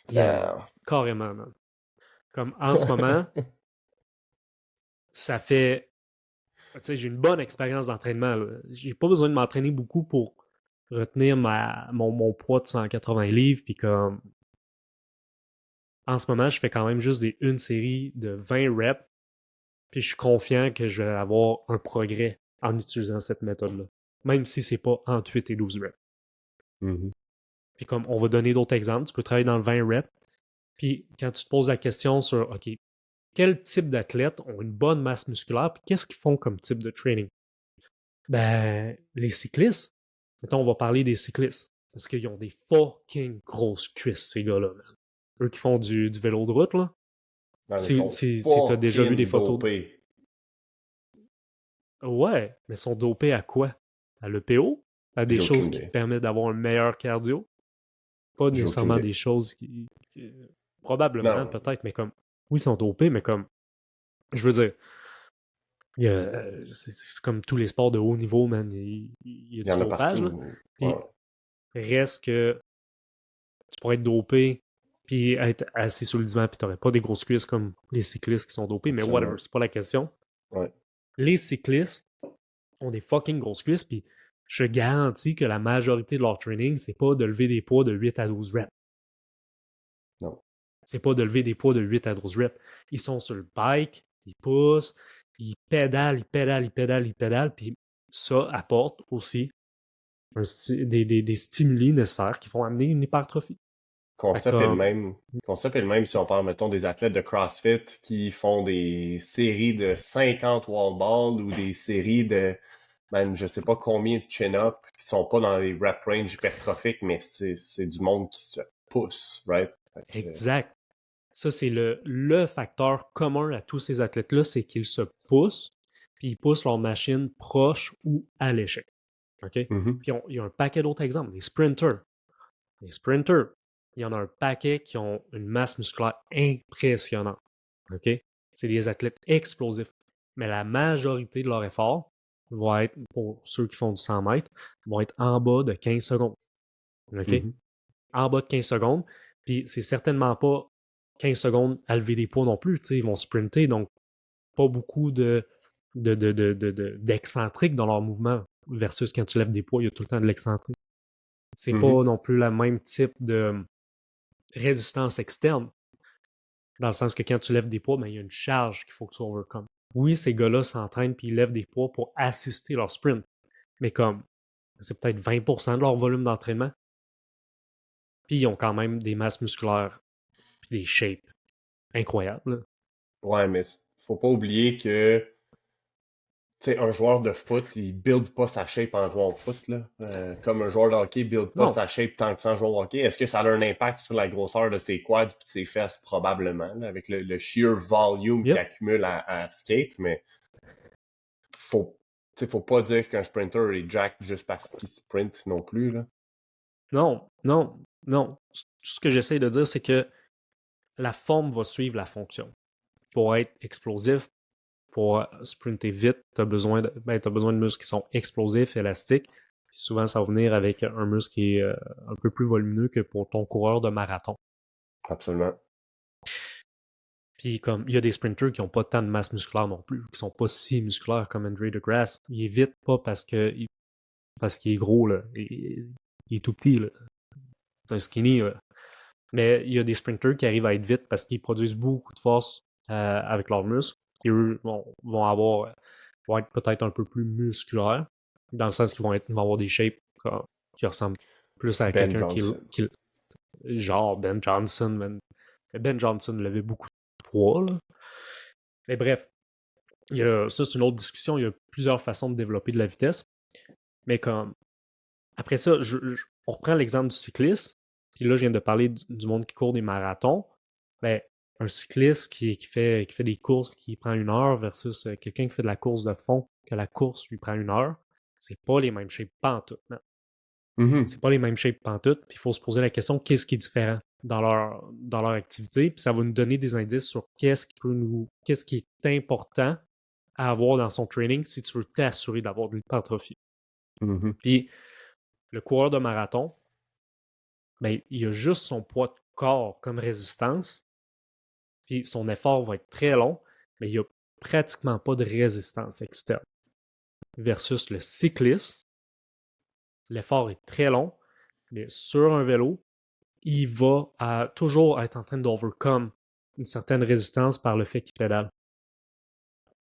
Yeah, man. Damn. Carrément, man. Comme en ce moment, ça fait. Tu sais, j'ai une bonne expérience d'entraînement. J'ai pas besoin de m'entraîner beaucoup pour retenir mon poids de 180 livres. Puis comme. En ce moment, je fais quand même juste une série de 20 reps. Puis je suis confiant que je vais avoir un progrès en utilisant cette méthode-là. Même si c'est pas entre 8 et 12 reps. Mhm. Puis comme on va donner d'autres exemples, tu peux travailler dans le 20 reps. Puis quand tu te poses la question sur, OK, quel type d'athlètes ont une bonne masse musculaire, puis qu'est-ce qu'ils font comme type de training? Ben, les cyclistes, mettons, on va parler des cyclistes, parce qu'ils ont des fucking grosses cuisses, ces gars-là, man. Eux qui font du vélo de route, là. Non, mais ils Si, sont si, si t'as déjà vu des fucking photos dopés. Ouais, mais ils sont dopés à quoi? À l'EPO? À des J'ai aucune choses qui te idée. permettent d'avoir un meilleur cardio? Pas J'ai aucune nécessairement idée. des choses probablement, Non. peut-être, mais comme... Oui, ils sont dopés, mais comme... Je veux dire, c'est comme tous les sports de haut niveau, man. Il y a Il y du en a dopage, là. partout. Ouais. Puis reste que tu pourrais être dopé puis être assis sur le divan puis t'aurais pas des grosses cuisses comme les cyclistes qui sont dopés, mais whatever, Absolument. c'est pas la question. Ouais. Les cyclistes ont des fucking grosses cuisses puis je garantis que la majorité de leur training, c'est pas de lever des poids de 8 à 12 reps. Non. C'est pas de lever des poids de 8 à 12 reps. Ils sont sur le bike, ils poussent, ils pédalent, ils pédalent, ils pédalent, ils pédalent, puis ça apporte aussi des stimuli nécessaires qui vont amener une hypertrophie. concept est le comme, même. Le concept est le même si on parle, mettons, des athlètes de CrossFit qui font des séries de 50 wall balls ou des séries de, man, je sais pas combien de chin-up qui sont pas dans les rep range hypertrophiques, mais c'est du monde qui se pousse, right? exact. Ça, c'est le facteur commun à tous ces athlètes-là, c'est qu'ils se poussent, puis ils poussent leur machine proche ou à l'échec. OK? Mhm, Puis il y a un paquet d'autres exemples. Les sprinters. Les sprinters, il y en a un paquet qui ont une masse musculaire impressionnante. OK? C'est des athlètes explosifs. Mais la majorité de leur effort va être, pour ceux qui font du 100 mètres, vont être en bas de 15 secondes. OK? mhm, En bas de 15 secondes. Puis c'est certainement pas 15 secondes à lever des poids non plus. Ils vont sprinter, donc pas beaucoup d'excentrique dans leur mouvement versus quand tu lèves des poids, il y a tout le temps de l'excentrique. C'est mhm. pas non plus le même type de résistance externe, dans le sens que quand tu lèves des poids, ben, il y a une charge qu'il faut que tu overcomes. Oui, ces gars-là s'entraînent puis ils lèvent des poids pour assister leur sprint, mais comme c'est peut-être 20% de leur volume d'entraînement, puis ils ont quand même des masses musculaires puis des shapes incroyables. Là. Ouais, mais faut pas oublier que tu sais, un joueur de foot, il build pas sa shape en jouant au foot, là. Comme un joueur de hockey build pas Non, sa shape tant que ça en jouant au hockey. Est-ce que ça a un impact sur la grosseur de ses quads et de ses fesses? Probablement, là, avec le sheer volume qu'il yep, accumule à skate, mais faut, faut pas dire qu'un sprinter est jack juste parce qu'il sprint non plus, là. non, non, non. Tout ce que j'essaie de dire, c'est que la forme va suivre la fonction. Pour être explosif, pour sprinter vite, tu as besoin t'as besoin de muscles qui sont explosifs, élastiques. Puis souvent, ça va venir avec un muscle qui est un peu plus volumineux que pour ton coureur de marathon. Absolument. Puis comme il y a des sprinters qui n'ont pas tant de masse musculaire non plus, qui sont pas si musculaires comme Andre DeGrasse. Il est vite pas parce qu'il est gros, là. Il est tout petit, là. C'est un skinny, là. Mais il y a des sprinters qui arrivent à être vite parce qu'ils produisent beaucoup de force avec leurs muscles. Et eux vont être peut-être un peu plus musculaires, dans le sens qu'ils vont avoir des shapes qui ressemblent plus à Ben quelqu'un Johnson. genre Ben Johnson. Ben Johnson levait beaucoup de poids, là. Mais bref, ça c'est une autre discussion. Il y a plusieurs façons de développer de la vitesse. Mais comme après ça, on reprend l'exemple du cycliste. Puis là, je viens de parler du monde qui court des marathons. Ben, un cycliste qui fait des courses qui prend 1 heure versus quelqu'un qui fait de la course de fond, que la course lui prend 1 heure, c'est pas les mêmes shapes pantoute. Non. Mhm. C'est pas les mêmes shapes pantoute. Puis il faut se poser la question qu'est-ce qui est différent dans leur activité. Puis ça va nous donner des indices sur qu'est-ce qui est important à avoir dans son training si tu veux t'assurer d'avoir de l'hypertrophie. Mhm. Puis le coureur de marathon, ben, il a juste son poids de corps comme résistance, puis son effort va être très long, mais il n'y a pratiquement pas de résistance externe. Versus le cycliste, l'effort est très long, mais sur un vélo, il va toujours être en train d'overcome une certaine résistance par le fait qu'il pédale.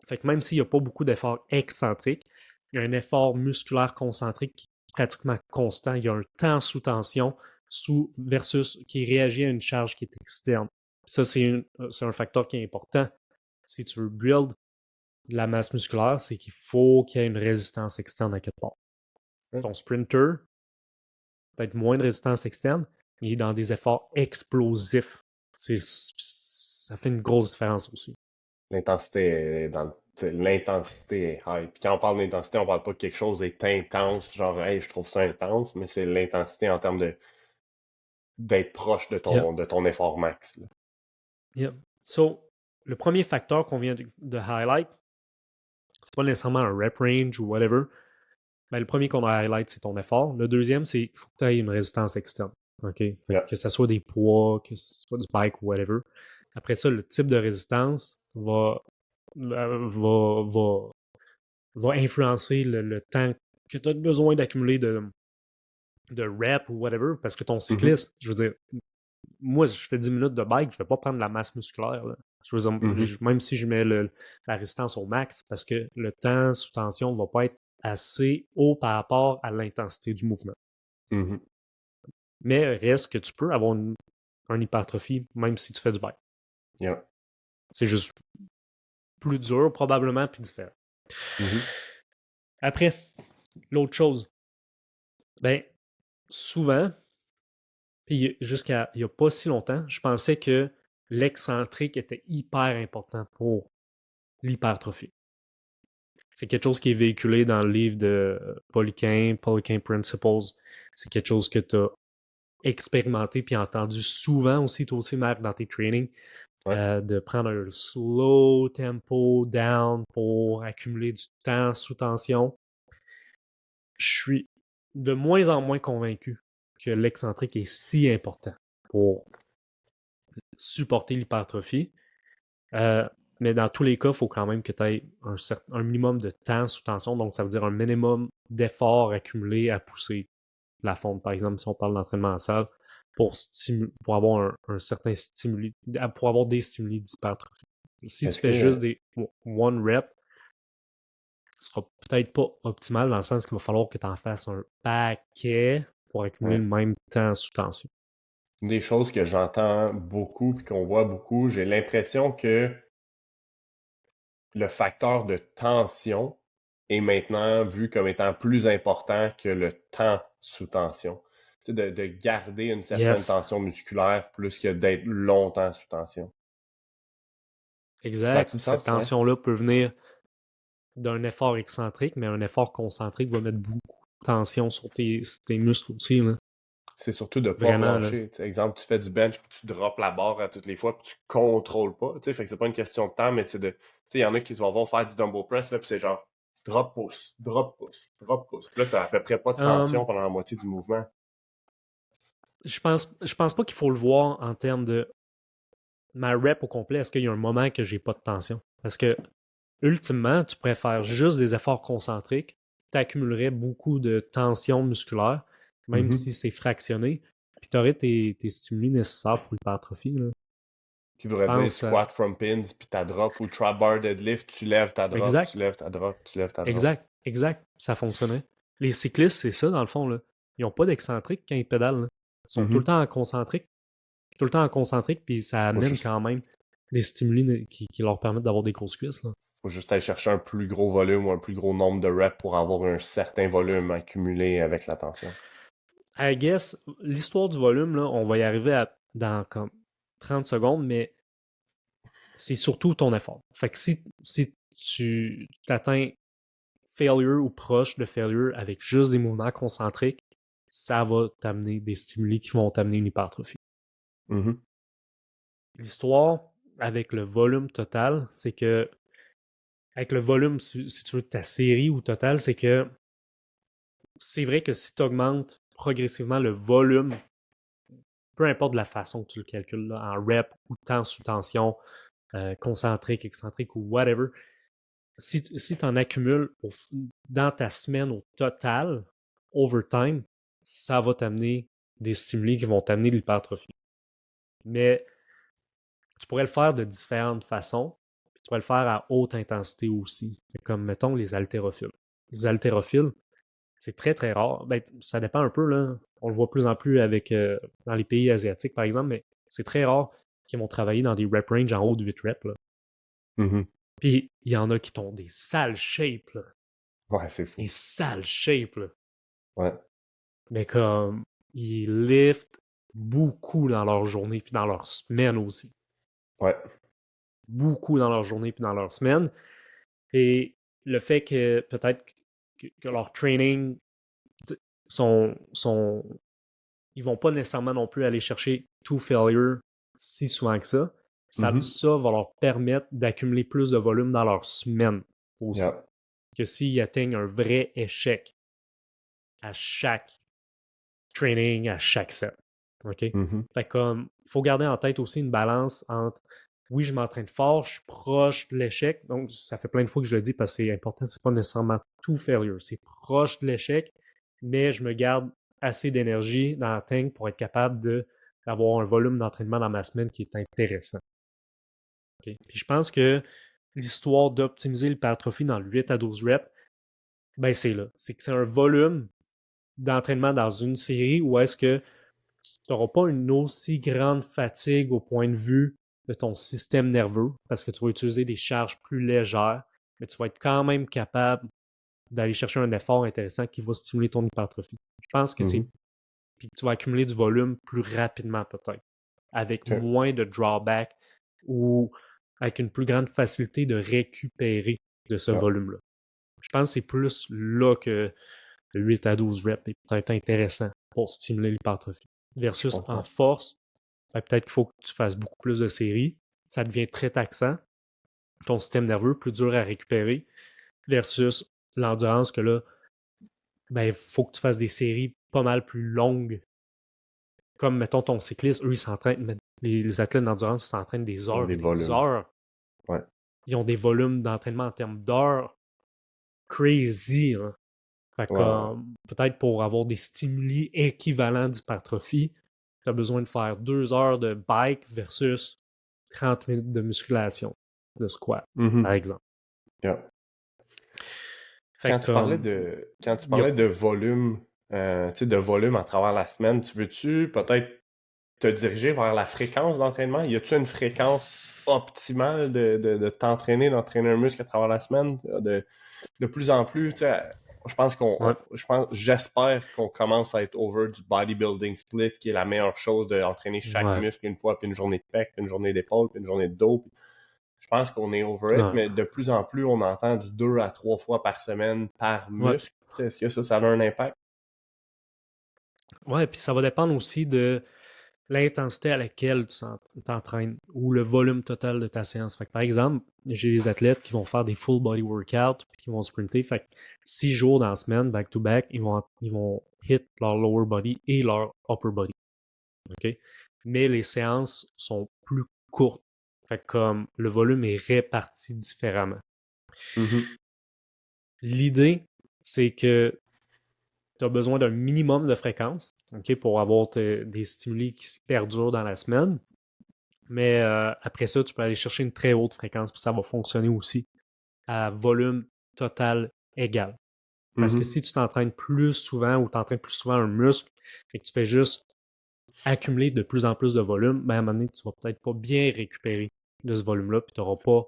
Fait que même s'il n'y a pas beaucoup d'efforts excentriques, il y a un effort musculaire concentrique qui est pratiquement constant. Il y a un temps sous tension versus qui réagit à une charge qui est externe. Ça, c'est un facteur qui est important. Si tu veux build de la masse musculaire, c'est qu'il faut qu'il y ait une résistance externe à quelque part. Ouais. Ton sprinter, peut-être moins de résistance externe, mais il est dans des efforts explosifs. Ça fait une grosse différence aussi. L'intensité est l'intensité est high. Puis quand on parle d'intensité, on parle pas que quelque chose est intense, genre hey, je trouve ça intense, mais c'est l'intensité en termes de d'être proche Yep. de ton effort max, là. Yep. So, le premier facteur qu'on vient de highlight, c'est pas nécessairement un rep range ou whatever. Mais le premier qu'on a highlight, c'est ton effort. Le deuxième, c'est qu'il faut que tu aies une résistance externe. OK? Fait Yeah. que ce soit des poids, que ce soit du bike ou whatever. Après ça, le type de résistance va influencer le temps que tu as besoin d'accumuler de rep ou whatever. Parce que ton Mhm. cycliste, je veux dire, moi, je fais 10 minutes de bike, je vais pas prendre la masse musculaire. Là. Je veux dire, Mhm. même si je mets la résistance au max, parce que le temps sous tension va pas être assez haut par rapport à l'intensité du mouvement. Mhm. Mais reste que tu peux avoir un hypertrophie, même si tu fais du bike. Yeah. C'est juste plus dur, probablement, puis différent. Mhm. Après, l'autre chose, ben, souvent, puis jusqu'à il n'y a pas si longtemps, je pensais que l'excentrique était hyper important pour l'hypertrophie. C'est quelque chose qui est véhiculé dans le livre de Poliquin Principles. C'est quelque chose que tu as expérimenté puis entendu souvent aussi, toi aussi, Marc, dans tes trainings, Ouais. de prendre un slow tempo down pour accumuler du temps sous tension. Je suis de moins en moins convaincu que l'excentrique est si important pour supporter l'hypertrophie. Mais dans tous les cas, il faut quand même que tu aies un minimum de temps sous tension. Donc, ça veut dire un minimum d'efforts accumulés à pousser la fonte. Par exemple, si on parle d'entraînement en salle, pour avoir un certain stimuli, pour avoir des stimuli d'hypertrophie. Si tu Est-ce fais juste que des one rep, ce sera peut-être pas optimal dans le sens qu'il va falloir que tu en fasses un paquet pour accumuler ouais. le même temps sous tension. Une des choses que j'entends beaucoup puis qu'on voit beaucoup, j'ai l'impression que le facteur de tension est maintenant vu comme étant plus important que le temps sous tension. Tu sais, de garder une certaine Yes, tension musculaire plus que d'être longtemps sous tension. Ça a-tu exact. du Cette sens? Ouais. tension-là peut venir d'un effort excentrique, mais un effort concentrique va mettre beaucoup de tension sur tes muscles aussi. Là. C'est surtout de ne pas Vraiment, là. relâcher. Tu sais, exemple, tu fais du bench puis tu drops la barre à toutes les fois puis tu contrôles pas. Tu sais, fait que c'est pas une question de temps, mais c'est de. Tu sais, il y en a qui vont faire du dumbbell press là, puis c'est genre drop pouce, drop pouce, drop pouce. Puis là, t'as à peu près pas de tension Um, pendant la moitié du mouvement. je pense pas qu'il faut le voir en termes de ma rep au complet. Est-ce qu'il y a un moment que j'ai pas de tension? Parce que ultimement, tu pourrais faire juste des efforts concentriques, tu accumulerais beaucoup de tension musculaire, même Mhm. si c'est fractionné, puis tu aurais tes stimuli nécessaires pour l'hypertrophie. Là. Qui voudrait dire Pense à... squat from pins puis ta drop ou trap bar deadlift, tu lèves ta drop, tu Exact, lèves ta drop, tu lèves ta drop. exact, exact. Ça fonctionnait. Les cyclistes, c'est ça, dans le fond. Là. Ils n'ont pas d'excentrique quand ils pédalent. Là. Ils sont tout le Mhm. temps en concentrique, tout le temps en concentrique, puis ça Faut amène juste, quand même des stimuli qui leur permettent d'avoir des grosses cuisses. Là. faut juste aller chercher un plus gros volume ou un plus gros nombre de reps pour avoir un certain volume accumulé avec la tension. I guess, l'histoire du volume, là, on va y arriver dans comme 30 secondes, mais c'est surtout ton effort. Fait que si tu t'atteins failure ou proche de failure avec juste des mouvements concentriques, ça va t'amener des stimuli qui vont t'amener une hypertrophie. Mhm. L'histoire avec le volume total, c'est que, avec le volume, si tu veux, de ta série ou total, c'est que c'est vrai que si tu augmentes progressivement le volume, peu importe la façon que tu le calcules, là, en rep ou temps sous tension, concentrique, excentrique ou whatever, si tu en accumules dans ta semaine au total, overtime, ça va t'amener des stimuli qui vont t'amener de l'hypertrophie. Mais tu pourrais le faire de différentes façons. Puis tu pourrais le faire à haute intensité aussi, comme mettons les haltérophiles. Les haltérophiles, c'est très très rare. Ben, ça dépend un peu, là. On le voit de plus en plus avec dans les pays asiatiques, par exemple, mais c'est très rare qu'ils vont travailler dans des rep range en haut de 8 reps. Là. Mhm. Puis il y en a qui ont des sales shapes, là. Ouais, c'est Des fou. sales shapes, là. Ouais. Mais comme ils liftent beaucoup dans leur journée puis dans leur semaine aussi. Ouais. Beaucoup dans leur journée puis dans leur semaine. Et le fait que peut-être que leur training sont ils vont pas nécessairement non plus aller chercher tout failure si souvent que Mhm. ça va leur permettre d'accumuler plus de volume dans leur semaine aussi. Yeah. Que s'ils atteignent un vrai échec à chaque training, à chaque set. OK? Mhm. Fait comme, il faut garder en tête aussi une balance entre oui, je m'entraîne fort, je suis proche de l'échec. Donc, ça fait plein de fois que je le dis parce que c'est important, c'est pas nécessairement tout failure. C'est proche de l'échec, mais je me garde assez d'énergie dans la tank pour être capable d'avoir un volume d'entraînement dans ma semaine qui est intéressant. OK? Puis je pense que l'histoire d'optimiser l'hypertrophie dans le 8 à 12 reps, c'est là. C'est que c'est un volume d'entraînement dans une série où est-ce que tu n'auras pas une aussi grande fatigue au point de vue de ton système nerveux parce que tu vas utiliser des charges plus légères, mais tu vas être quand même capable d'aller chercher un effort intéressant qui va stimuler ton hypertrophie. Je pense que c'est. Mhm. Puis tu vas accumuler du volume plus rapidement, peut-être, avec Ok. moins de drawback ou avec une plus grande facilité de récupérer de ce Ouais, volume-là. Je pense que c'est plus là que le 8 à 12 reps est peut-être intéressant pour stimuler l'hypertrophie. je Versus en comprends. force, ben, peut-être qu'il faut que tu fasses beaucoup plus de séries. Ça devient très taxant. Ton système nerveux, plus dur à récupérer. Versus l'endurance que là, ben, il faut que tu fasses des séries pas mal plus longues. Comme, mettons, ton cycliste, eux, ils s'entraînent, les athlètes d'endurance, ils s'entraînent des Dans heures des et des volumes. heures. Ouais. Ils ont des volumes d'entraînement en termes d'heures crazy. Hein. Fait que, Ouais. peut-être pour avoir des stimuli équivalents d'hypertrophie, tu as besoin de faire 2 heures de bike versus 30 minutes de musculation, de squat, par Mhm. exemple. Yeah. Fait que, Quand tu il y a... parlais de volume, tu sais, de volume à travers la semaine, tu veux-tu peut-être te diriger vers la fréquence d'entraînement? Y a-tu une fréquence optimale de t'entraîner, d'entraîner un muscle à travers la semaine? De plus en plus, tu sais, je pense Ouais, j'espère qu'on commence à être over du bodybuilding split, qui est la meilleure chose d'entraîner chaque ouais, muscle une fois, puis une journée de pec, puis une journée d'épaule, puis une journée de dos. Je pense qu'on est over it, ouais, mais de plus en plus, on entend du 2 à 3 fois par semaine par ouais. muscle. Tu sais, est-ce que ça a un impact? Ouais, puis ça va dépendre aussi de l'intensité à laquelle tu t'entraînes ou le volume total de ta séance. Fait que, par exemple, j'ai des athlètes qui vont faire des full body workouts puis qui vont sprinter. Fait que 6 jours dans la semaine, back to back, ils vont hit leur lower body et leur upper body. OK? Mais les séances sont plus courtes. Fait que comme le volume est réparti différemment. Mhm. L'idée, c'est que tu as besoin d'un minimum de fréquence, OK, pour avoir des stimuli qui perdurent dans la semaine. Mais après ça, tu peux aller chercher une très haute fréquence, puis ça va fonctionner aussi à volume total égal. Parce que Mhm. si tu t'entraînes plus souvent ou t'entraînes plus souvent un muscle et que tu fais juste accumuler de plus en plus de volume, ben à un moment donné, tu vas peut-être pas bien récupérer de ce volume-là, puis tu n'auras pas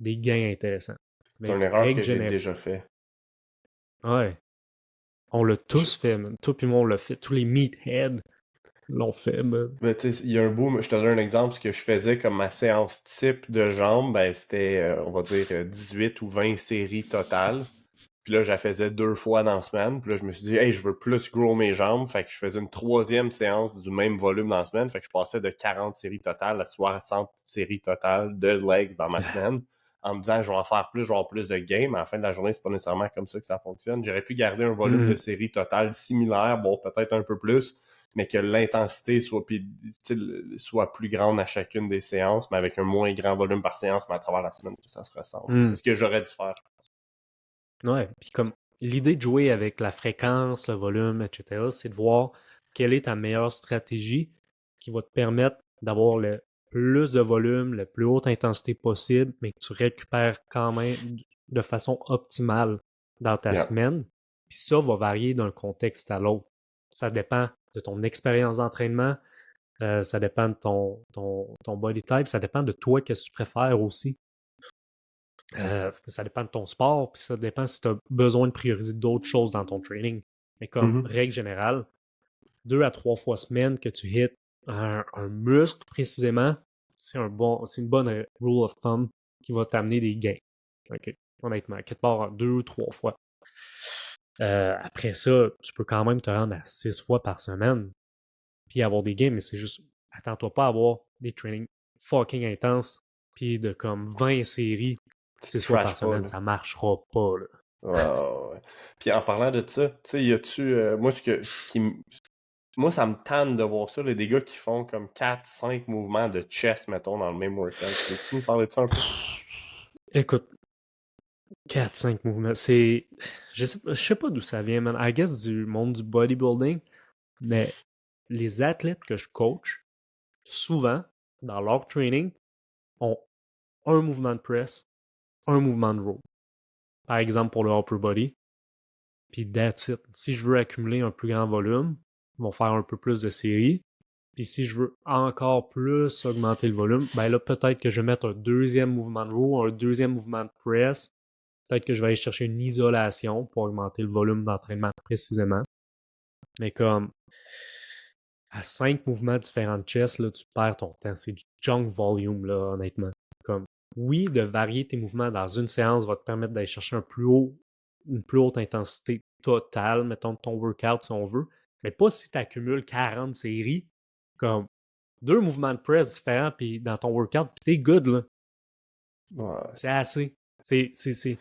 des gains intéressants. C'est Mais une erreur règle que j'ai générale, déjà fait. ouais, on l'a Je- tous fait, man. Toi puis moi, on l'a fait. Tous les meatheads l'ont fait, man. Ben, tu sais, il y a un bout, je te donne un exemple, ce que je faisais comme ma séance type de jambes, ben, c'était, on va dire, 18 ou 20 séries totales. Puis là, je la faisais 2 fois dans la semaine. Puis là, je me suis dit, hey, je veux plus grow mes jambes. Fait que je faisais une troisième séance du même volume dans la semaine. Fait que je passais de 40 séries totales à 60 séries totales de legs dans ma semaine. En me disant, je vais en faire plus, je vais avoir plus de gains. Mais à la fin de la journée, c'est pas nécessairement comme ça que ça fonctionne. J'aurais pu garder un volume de Mm. séries totales similaire, bon, peut-être un peu plus, mais que l'intensité soit plus grande à chacune des séances, mais avec un moins grand volume par séance, mais à travers la semaine, que ça se ressemble. C'est Mm. ce que j'aurais dû faire. Ouais, puis comme l'idée de jouer avec la fréquence, le volume, etc., c'est de voir quelle est ta meilleure stratégie qui va te permettre d'avoir le plus de volume, la plus haute intensité possible, mais que tu récupères quand même de façon optimale dans ta Yeah. semaine. Puis ça va varier d'un contexte à l'autre. Ça dépend de ton expérience d'entraînement, ça dépend de ton body type, ça dépend de toi, qu'est-ce que tu préfères aussi. Ça dépend de ton sport, puis ça dépend si tu as besoin de prioriser d'autres choses dans ton training. Mais comme Mhm. règle générale, 2 à 3 fois semaine que tu hits un muscle précisément, c'est une bonne rule of thumb qui va t'amener des gains. OK. Honnêtement, quelque part 2 ou 3 fois. Après ça, tu peux quand même te rendre à 6 fois par semaine, puis avoir des gains, mais c'est juste, attends-toi pas à avoir des trainings fucking intenses, puis de comme 20 séries Tu 6 fois par trash pas, semaine, là. ça marchera pas, là. Ouais, ouais, ouais. Puis en parlant de ça, tu sais, y a-tu. Moi, moi, ça me tanne de voir ça, là, des gars qui font comme 4 5 mouvements de chest, mettons, dans le même workout. Veux-tu nous parler de ça un peu? Écoute, 4 5 mouvements, je sais pas d'où ça vient, man. I guess du monde du bodybuilding, mais les athlètes que je coach, souvent, dans leur training, ont un mouvement de press, un mouvement de row. Par exemple, pour le upper body, puis that's it. Si je veux accumuler un plus grand volume, ils vont faire un peu plus de séries, Puis si je veux encore plus augmenter le volume, ben là, peut-être que je vais mettre un deuxième mouvement de row, un deuxième mouvement de press. Peut-être que je vais aller chercher une isolation pour augmenter le volume d'entraînement précisément. Mais comme à 5 mouvements différents de chest, là, tu perds ton temps. C'est du junk volume, là, honnêtement. Comme, oui, de varier tes mouvements dans une séance va te permettre d'aller chercher une plus haute intensité totale, mettons, de ton workout si on veut. Mais pas si tu accumules 40 séries, comme 2 mouvements de press différents puis dans ton workout, puis t'es good, là. Ouais. C'est assez. C'est.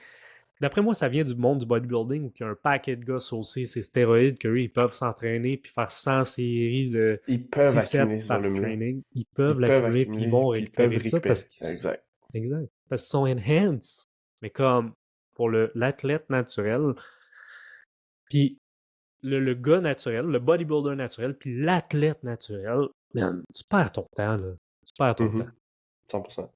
D'après moi, ça vient du monde du bodybuilding où il y a un paquet de gars saucés, ces stéroïdes, qu'eux, ils peuvent s'entraîner puis faire 100 séries de Ils peuvent triceps accumuler ce par volume-là. training. Ils peuvent Ils peuvent l'accumuler puis ils accumuler, vont puis ils peuvent récupérer ça parce récupérer. qu'ils Exact. exact. Parce qu'ils sont enhanced. Mais comme pour l'athlète naturel, puis le gars naturel, le bodybuilder naturel, puis l'athlète naturel, man, tu perds ton temps, là. Tu perds ton temps. 100%.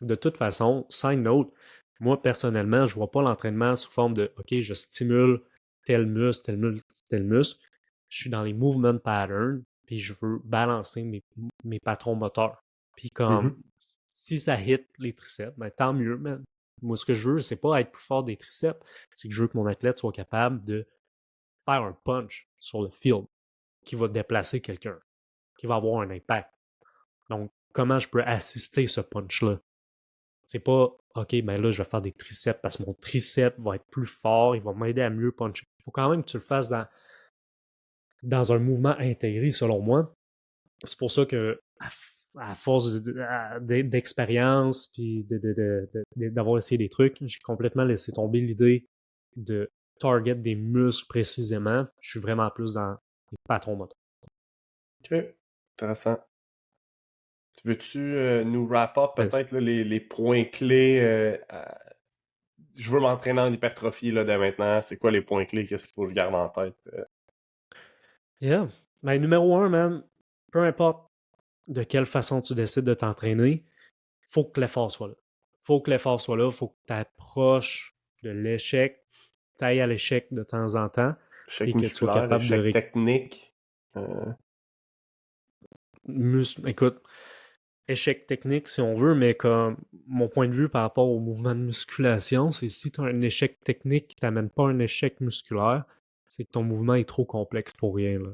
De toute façon, side note, moi personnellement, je vois pas l'entraînement sous forme de OK, je stimule tel muscle, tel muscle, tel muscle. Je suis dans les movement patterns, puis je veux balancer mes patrons moteurs. Puis comme si ça hit les triceps, ben tant mieux, man. Moi, ce que je veux, c'est pas être plus fort des triceps, c'est que je veux que mon athlète soit capable de faire un punch sur le field qui va déplacer quelqu'un, qui va avoir un impact. Donc, comment je peux assister ce punch-là? C'est pas OK, ben là, je vais faire des triceps parce que mon triceps va être plus fort, il va m'aider à mieux puncher. Il faut quand même que tu le fasses dans un mouvement intégré, selon moi. C'est pour ça que, à force d'expérience puis d'avoir essayé des trucs, j'ai complètement laissé tomber l'idée de target des muscles précisément. Je suis vraiment plus dans les patrons moteurs. OK. Intéressant. Tu veux-tu nous wrap up peut-être là, les points clés je veux m'entraîner en hypertrophie là, dès maintenant. C'est quoi les points clés? Qu'est-ce qu'il faut que je garde en tête? Yeah. Ben, numéro 1, man, peu importe de quelle façon tu décides de t'entraîner, faut que l'effort soit là. Faut que l'effort soit là, faut que tu approches de l'échec, tu ailles à l'échec de temps en temps, Échec puis que tu sois musculaire, capable de échec technique. Écoute, échec technique si on veut, mais comme mon point de vue par rapport au mouvement de musculation, c'est si tu as un échec technique qui t'amène pas un échec musculaire, c'est que ton mouvement est trop complexe pour rien, là.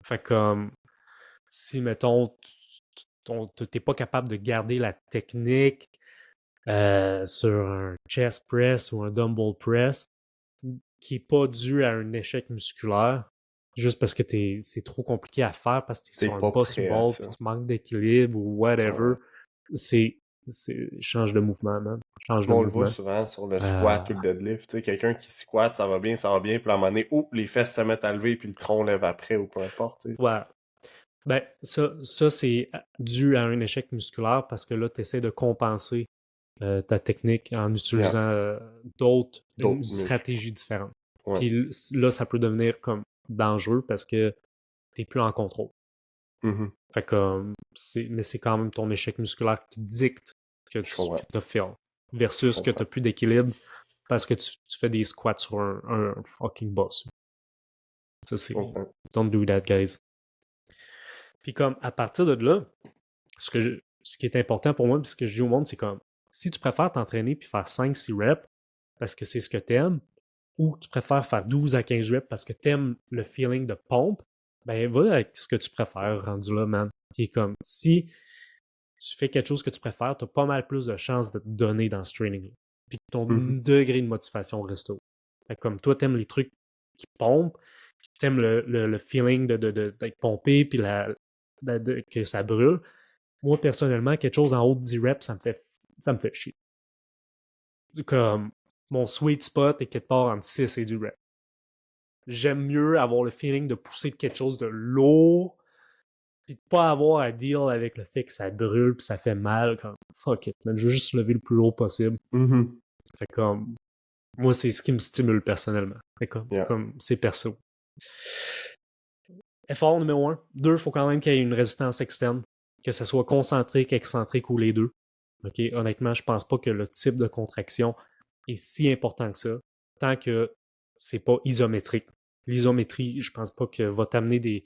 Fait comme si, mettons, t'es pas capable de garder la technique sur un chest press ou un dumbbell press qui est pas dû à un échec musculaire, juste parce que c'est trop compliqué à faire parce que t'es T'es sur un pas boss prêt à ball ça. puis tu manques d'équilibre ou whatever, Ouais. c'est change de mouvement, man. Change de On le voit mouvement. souvent sur le squat ou le deadlift. Tu sais, quelqu'un qui squat, ça va bien, puis à un moment donné, les fesses se mettent à lever, puis le tronc lève après, ou peu importe. Tu sais. Ouais. Ben, ça c'est dû à un échec musculaire parce que là, tu essaies de compenser ta technique en utilisant une D'autres muscles. stratégie différente. Ouais. Puis là, ça peut devenir comme dangereux parce que t'es plus en contrôle. Fait que mais c'est quand même ton échec musculaire qui dicte que Je comprends. tu as fait versus que tu n'as plus d'équilibre parce que tu fais des squats sur un fucking boss. Ça, c'est don't do that, guys. Puis comme à partir de là, ce qui est important pour moi, puis ce que je dis au monde, c'est comme si tu préfères t'entraîner puis faire 5-6 reps parce que c'est ce que t'aimes, ou tu préfères faire 12 à 15 reps parce que t'aimes le feeling de pompe, ben va avec ce que tu préfères rendu là, man. Puis comme si tu fais quelque chose que tu préfères, tu as pas mal plus de chances de te donner dans ce training-là. Puis ton degré de motivation reste haut. Fait que comme toi, t'aimes les trucs qui pompent, puis t'aimes le feeling d'être pompé, puis que ça brûle. Moi, personnellement, quelque chose en haut de 10 reps, ça me fait chier. Comme mon sweet spot est quelque part entre 6 et 10 reps. J'aime mieux avoir le feeling de pousser quelque chose de lourd, puis de pas avoir à deal avec le fait que ça brûle puis ça fait mal. Comme fuck it, man, je veux juste lever le plus haut possible. Fait comme moi, c'est ce qui me stimule personnellement. Fait comme c'est perso. Effort numéro 1. 2, il faut quand même qu'il y ait une résistance externe, que ce soit concentrique, excentrique ou les deux. Ok, honnêtement, je pense pas que le type de contraction est si important que ça, tant que c'est pas isométrique. L'isométrie, je pense pas que va t'amener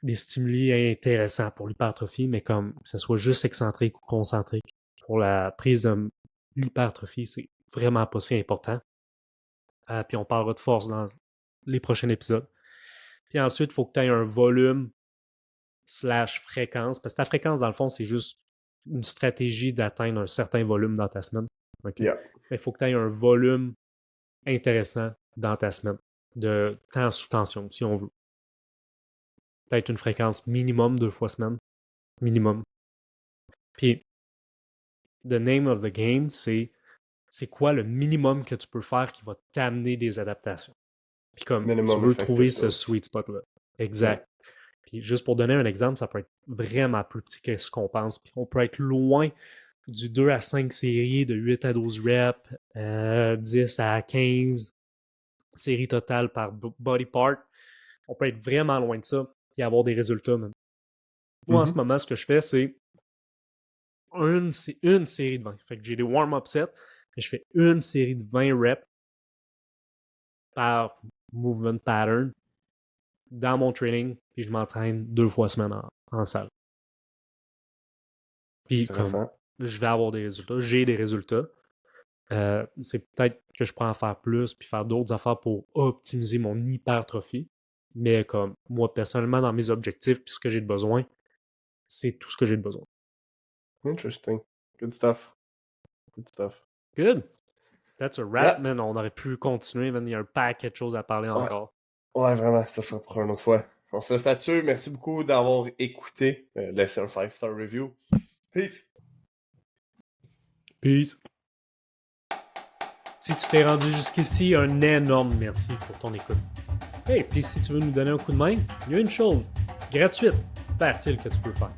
des stimuli intéressants pour l'hypertrophie, mais comme que ce soit juste excentrique ou concentrique. Pour la prise de l'hypertrophie, c'est vraiment pas si important. Puis on parlera de force dans les prochains épisodes. Puis ensuite, il faut que tu aies un volume / fréquence, parce que ta fréquence, dans le fond, c'est juste une stratégie d'atteindre un certain volume dans ta semaine. Okay? Yeah. Mais il faut que tu aies un volume intéressant dans ta semaine, de temps sous tension, si on veut. Peut-être une fréquence minimum 2 fois semaine. Minimum. Puis, the name of the game, c'est quoi le minimum que tu peux faire qui va t'amener des adaptations. Puis comme Minimum tu veux trouver effective ce dose. sweet spot-là. Exact. Puis juste pour donner un exemple, ça peut être vraiment plus petit que ce qu'on pense. Puis on peut être loin du 2 à 5 séries, de 8 à 12 reps, 10 à 15 séries totales par body part. On peut être vraiment loin de ça et avoir des résultats. Même. Moi, en ce moment, ce que je fais, c'est une série de 20. Fait que j'ai des warm-up sets, et je fais une série de 20 reps par movement pattern dans mon training, puis je m'entraîne 2 fois semaine en salle. Puis comme je vais avoir des résultats, j'ai des résultats. C'est peut-être que je pourrais en faire plus puis faire d'autres affaires pour optimiser mon hypertrophie. Mais comme moi, personnellement, dans mes objectifs puis ce que j'ai de besoin, c'est tout ce que j'ai de besoin. Interesting. Good stuff. Good. That's a wrap, man. On aurait pu continuer, man. Il y a un paquet de choses à parler encore. Ouais, vraiment. Ça sera pour une autre fois. On se laisse là-dessus. Merci beaucoup d'avoir écouté. Laissez un 5-star review. Peace. Peace. Si tu t'es rendu jusqu'ici, un énorme merci pour ton écoute. Hey, puis si tu veux nous donner un coup de main, il y a une chose gratuite, facile que tu peux faire.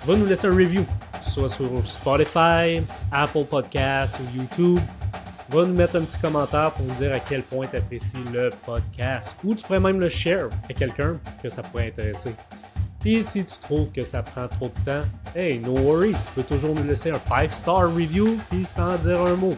Va nous laisser un review, soit sur Spotify, Apple Podcasts ou YouTube. Va nous mettre un petit commentaire pour nous dire à quel point tu apprécies le podcast. Ou tu pourrais même le share à quelqu'un que ça pourrait intéresser. Puis si tu trouves que ça prend trop de temps, hey, no worries, tu peux toujours nous laisser un 5-star review puis sans dire un mot.